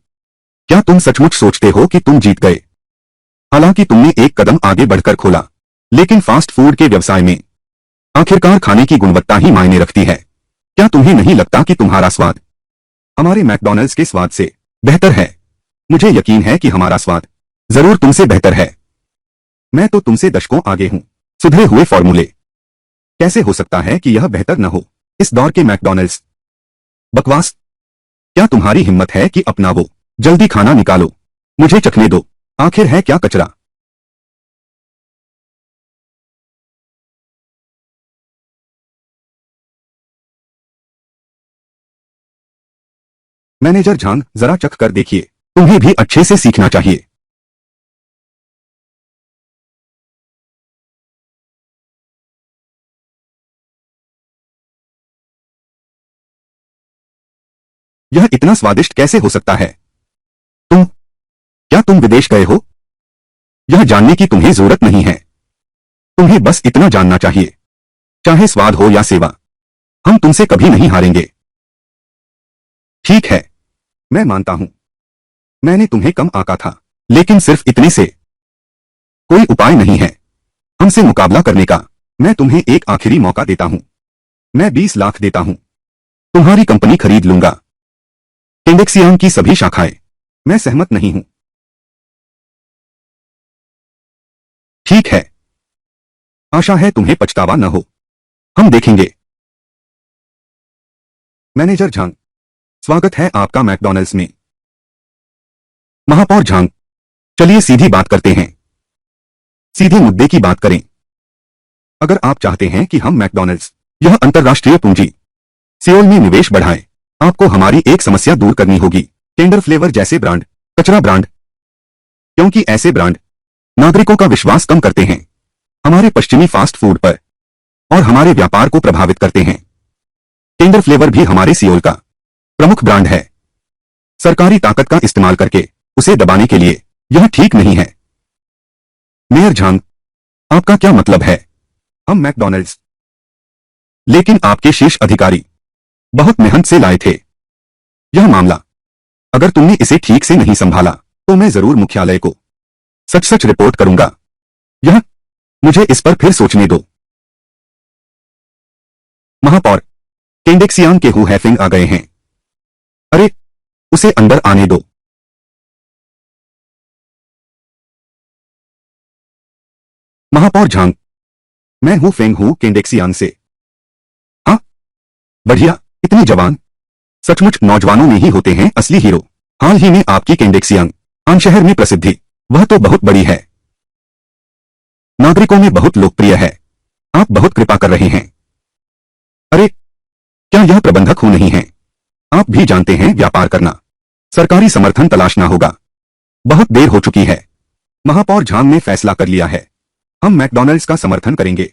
क्या तुम सचमुच सोचते हो कि तुम जीत गए? हालांकि तुमने एक कदम आगे बढ़कर खोला, लेकिन फास्ट फूड के व्यवसाय में आखिरकार खाने की गुणवत्ता ही मायने रखती है। क्या तुम्हें नहीं लगता कि तुम्हारा स्वाद हमारे मैकडॉनल्ड्स के स्वाद से बेहतर है? मुझे यकीन है कि हमारा स्वाद जरूर तुमसे बेहतर है। मैं तो तुमसे दशकों आगे हूं। सुधरे हुए फॉर्मूले कैसे हो सकता है कि यह बेहतर न हो? इस दौर के मैकडॉनल्ड्स बकवास। क्या तुम्हारी हिम्मत है कि अपना वो जल्दी खाना निकालो, मुझे चखने दो। आखिर है क्या कचरा? मैनेजर झांग, जरा चख कर देखिए। तुम्हें भी अच्छे से सीखना चाहिए। यह इतना स्वादिष्ट कैसे हो सकता है? क्या तुम विदेश गए हो? यह जानने की तुम्हें जरूरत नहीं है। तुम्हें बस इतना जानना चाहिए, चाहे स्वाद हो या सेवा, हम तुमसे कभी नहीं हारेंगे। ठीक है, मैं मानता हूं, मैंने तुम्हें कम आंका था, लेकिन सिर्फ इतने से कोई उपाय नहीं है हमसे मुकाबला करने का। मैं तुम्हें एक आखिरी मौका देता हूं। मैं 20 लाख देता हूं। तुम्हारी कंपनी खरीद लूंगा, इंडेक्सियांग की सभी शाखाएं। मैं सहमत नहीं हूं। ठीक है, आशा है तुम्हें पछतावा न हो। हम देखेंगे। मैनेजर झांग, स्वागत है आपका मैकडॉनल्ड्स में। महापौर झांग, चलिए सीधी बात करते हैं। सीधे मुद्दे की बात करें। अगर आप चाहते हैं कि हम मैकडॉनल्ड्स, यह अंतर्राष्ट्रीय पूंजी, सियोल में निवेश बढ़ाएं, आपको हमारी एक समस्या दूर करनी होगी। टेंडर फ्लेवर जैसे ब्रांड कचरा ब्रांड, क्योंकि ऐसे ब्रांड नागरिकों का विश्वास कम करते हैं, हमारे पश्चिमी फास्ट फूड पर और हमारे व्यापार को प्रभावित करते हैं। टेंडर फ्लेवर भी हमारे सियोल का प्रमुख ब्रांड है। सरकारी ताकत का इस्तेमाल करके उसे दबाने के लिए यह ठीक नहीं है। मेयर झांग, आपका क्या मतलब है? हम मैकडॉनल्ड्स, लेकिन आपके शीर्ष अधिकारी बहुत मेहनत से लाए थे यह मामला। अगर तुमने इसे ठीक से नहीं संभाला तो मैं जरूर मुख्यालय को सच सच रिपोर्ट करूंगा। यह मुझे इस पर फिर सोचने दो। महापौर, केंडेक्सियांग के हु हैफिंग आ गए हैं। अरे, उसे अंदर आने दो। महापौर झांग, मैं हूं फेंग हूं केंडेक्सियांग से। हाँ, बढ़िया, इतनी जवान। सचमुच नौजवानों में ही होते हैं असली हीरो। हाल ही में आपकी केंडेक्सियांग आन शहर में प्रसिद्धि, वह तो बहुत बड़ी है, नागरिकों में बहुत लोकप्रिय है। आप बहुत कृपा कर रहे हैं। अरे, क्या यह प्रबंधक हो नहीं है? आप भी जानते हैं व्यापार करना, सरकारी समर्थन तलाशना होगा। बहुत देर हो चुकी है। महापौर झांग ने फैसला कर लिया है, हम मैकडॉनल्ड्स का समर्थन करेंगे।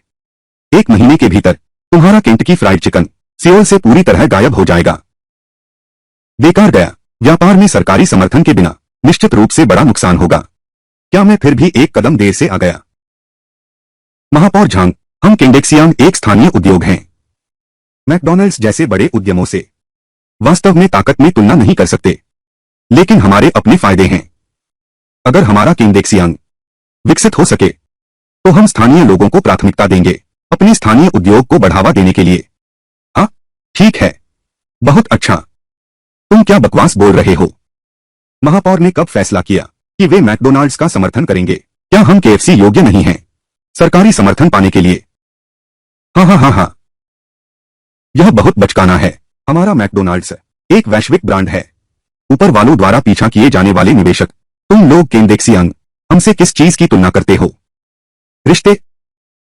1 महीने के भीतर तुम्हारा केंटकी फ्राइड चिकन सियोल से पूरी तरह गायब हो जाएगा। बेकार गया। व्यापार में सरकारी समर्थन के बिना निश्चित रूप से बड़ा नुकसान होगा। क्या मैं फिर भी एक कदम देर से आ गया? महापौर झांग, हम केंडेक्सियांग एक स्थानीय उद्योग हैं। मैकडॉनल्ड्स जैसे बड़े उद्यमों से वास्तव में ताकत में तुलना नहीं कर सकते, लेकिन हमारे अपने फायदे हैं। अगर हमारा केंडेक्सियांग विकसित हो सके तो हम स्थानीय लोगों को प्राथमिकता देंगे, अपने स्थानीय उद्योग को बढ़ावा देने के लिए। हाँ, ठीक है, बहुत अच्छा। तुम क्या बकवास बोल रहे हो? महापौर ने कब फैसला किया कि वे मैकडॉनल्ड्स का समर्थन करेंगे? क्या हम केएफसी योग्य नहीं हैं सरकारी समर्थन पाने के लिए? हाँ हाँ हाँ हाँ, यह बहुत बचकाना है। हमारा मैकडॉनल्ड्स एक वैश्विक ब्रांड है। ऊपर वालों द्वारा पीछा किए जाने वाले निवेशक, तुम लोग केंडेक्सियांग हमसे किस चीज की तुलना करते हो? रिश्ते।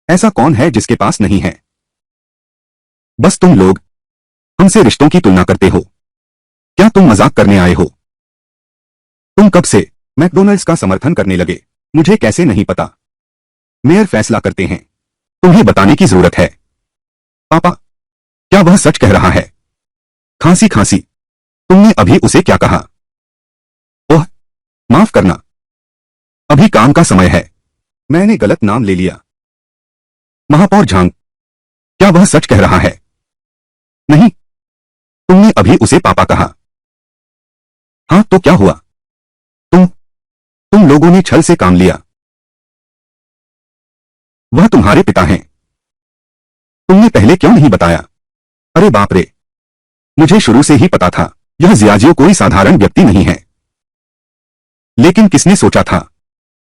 ऐसा कौन है जिसके पास नहीं है? बस तुम लोग हमसे रिश्तों की तुलना करते हो। क्या तुम मजाक करने आए हो? तुम कब से मैकडॉनल्ड्स का समर्थन करने लगे? मुझे कैसे नहीं पता? मेयर फैसला करते हैं। तुम्हें बताने की जरूरत है। पापा, क्या वह सच कह रहा है? खांसी खांसी। तुमने अभी उसे क्या कहा? ओह, माफ करना, अभी काम का समय है। मैंने गलत नाम ले लिया। महापौर झांग, क्या वह सच कह रहा है? नहीं, तुमने अभी उसे पापा कहा। हाँ तो क्या हुआ? तुम लोगों ने छल से काम लिया। वह तुम्हारे पिता हैं। तुमने पहले क्यों नहीं बताया? अरे बाप रे, मुझे शुरू से ही पता था यह जियाजियो कोई साधारण व्यक्ति नहीं है। लेकिन किसने सोचा था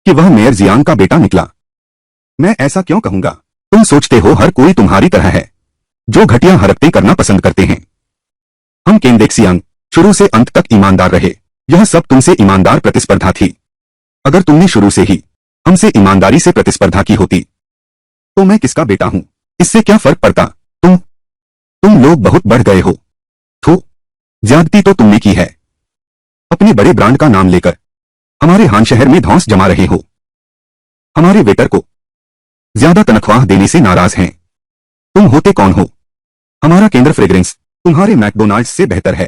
कि वह मेयर जियांग का बेटा निकला? मैं ऐसा क्यों कहूंगा? तुम सोचते हो हर कोई तुम्हारी तरह है, जो घटिया हरकतें करना पसंद करते हैं। हम केंदेक्सियांग शुरू से अंत तक ईमानदार रहे। यह सब तुमसे ईमानदार प्रतिस्पर्धा थी। अगर तुमने शुरू से ही हमसे ईमानदारी से प्रतिस्पर्धा की होती तो मैं किसका बेटा हूं? इससे क्या फर्क पड़ता? तुम लोग बहुत बढ़ गए हो। थो, ज्यादती तो तुमने की है। अपने बड़े ब्रांड का नाम लेकर हमारे हान शहर में धौंस जमा रहे हो। हमारे वेटर को ज्यादा तनख्वाह देने से नाराज हैं। तुम होते कौन हो? हमारा केंद्र फ्रेग्रेंस तुम्हारे मैकडॉनल्ड्स से बेहतर है।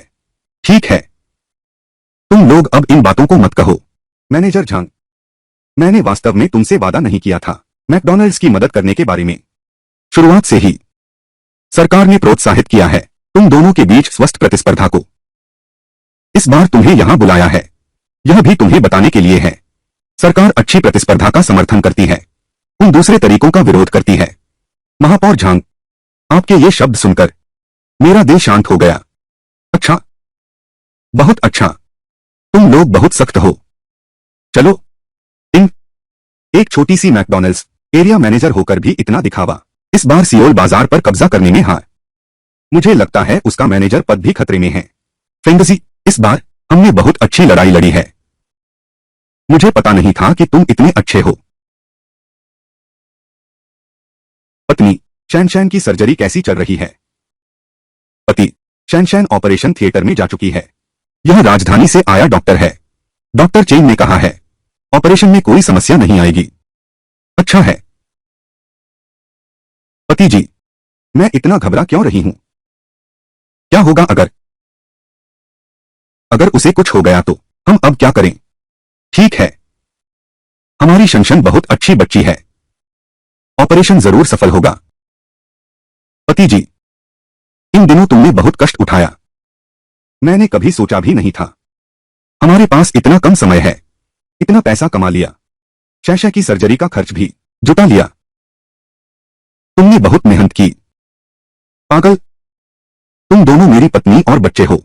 ठीक है, तुम लोग अब इन बातों को मत कहो। मैनेजर झांग, मैंने वास्तव में तुमसे वादा नहीं किया था मैकडॉनल्ड्स की मदद करने के बारे में। शुरुआत से ही सरकार ने प्रोत्साहित किया है तुम दोनों के बीच स्वस्थ प्रतिस्पर्धा को। इस बार तुम्हें यहां बुलाया है, यह भी तुम्हें बताने के लिए है। सरकार अच्छी प्रतिस्पर्धा का समर्थन करती है, उन दूसरे तरीकों का विरोध करती है। महापौर झांग, आपके ये शब्द सुनकर मेरा दिल शांत हो गया। अच्छा, बहुत अच्छा, तुम लोग बहुत सख्त हो। चलो, इन एक छोटी सी मैकडॉनल्ड्स एरिया मैनेजर होकर भी इतना दिखावा। इस बार सियोल बाजार पर कब्जा करने में हार। मुझे लगता है उसका मैनेजर पद भी खतरे में है। फेंगसी, इस बार हमने बहुत अच्छी लड़ाई लड़ी है। मुझे पता नहीं था कि तुम इतने अच्छे हो। पत्नी, शैनशैन की सर्जरी कैसी चल रही है? पति, शैनशैन ऑपरेशन थिएटर में जा चुकी है। यह राजधानी से आया डॉक्टर है। डॉक्टर चेंग ने कहा है ऑपरेशन में कोई समस्या नहीं आएगी। अच्छा है। पति जी, मैं इतना घबरा क्यों रही हूं? क्या होगा अगर उसे कुछ हो गया तो हम अब क्या करें? ठीक है, हमारी शनशन बहुत अच्छी बच्ची है। ऑपरेशन जरूर सफल होगा। पति जी, इन दिनों तुमने बहुत कष्ट उठाया। मैंने कभी सोचा भी नहीं था हमारे पास इतना कम समय है। इतना पैसा कमा लिया, शैशा की सर्जरी का खर्च भी जुटा लिया। तुमने बहुत मेहनत की। पागल, तुम दोनों मेरी पत्नी और बच्चे हो।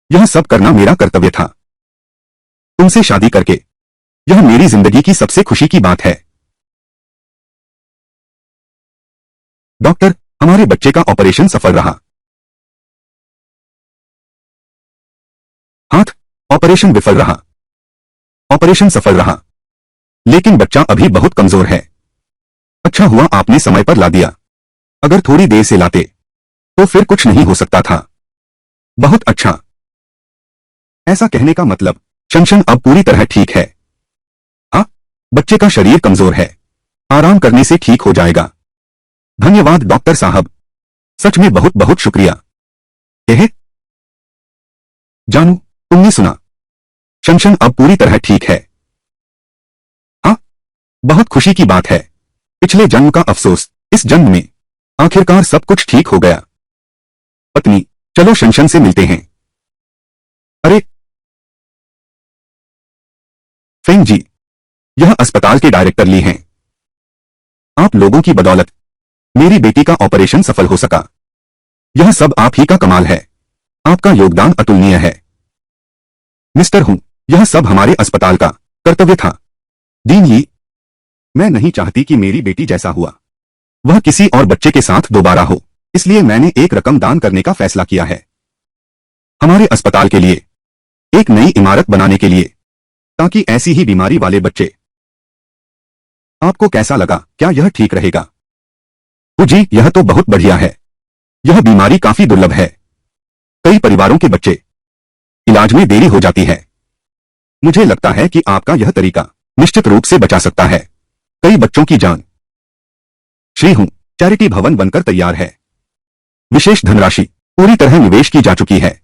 यह सब करना मेरा कर्तव्य था। तुमसे शादी करके यह मेरी जिंदगी की सबसे खुशी की बात है। डॉक्टर, हमारे बच्चे का ऑपरेशन सफल रहा। हाथ, ऑपरेशन विफल रहा। ऑपरेशन सफल रहा, लेकिन बच्चा अभी बहुत कमजोर है। अच्छा हुआ आपने समय पर ला दिया। अगर थोड़ी देर से लाते तो फिर कुछ नहीं हो सकता था। बहुत अच्छा। ऐसा कहने का मतलब शनशन अब पूरी तरह ठीक है। हाँ, बच्चे का शरीर कमजोर है, आराम करने से ठीक हो जाएगा। धन्यवाद डॉक्टर साहब, सच में बहुत बहुत शुक्रिया। एहे, जानू, तुमने सुना? शनशन अब पूरी तरह ठीक है। हाँ, बहुत खुशी की बात है। पिछले जन्म का अफसोस इस जन्म में आखिरकार सब कुछ ठीक हो गया। पत्नी, चलो शनशन से मिलते हैं। अरे फेंग जी, यह अस्पताल के डायरेक्टर ली हैं। आप लोगों की बदौलत मेरी बेटी का ऑपरेशन सफल हो सका। यह सब आप ही का कमाल है। आपका योगदान अतुलनीय है। मिस्टर हूं, यह सब हमारे अस्पताल का कर्तव्य था। दीन ली, मैं नहीं चाहती कि मेरी बेटी जैसा हुआ वह किसी और बच्चे के साथ दोबारा हो, इसलिए मैंने एक रकम दान करने का फैसला किया है हमारे अस्पताल के लिए, एक नई इमारत बनाने के लिए, ताकि ऐसी ही बीमारी वाले बच्चे। आपको कैसा लगा? क्या यह ठीक रहेगा? जी, यह तो बहुत बढ़िया है। यह बीमारी काफी दुर्लभ है। कई परिवारों के बच्चे इलाज में देरी हो जाती है। मुझे लगता है कि आपका यह तरीका निश्चित रूप से बचा सकता है कई बच्चों की जान। श्री हूं चैरिटी भवन बनकर तैयार है। विशेष धनराशि पूरी तरह निवेश की जा चुकी है।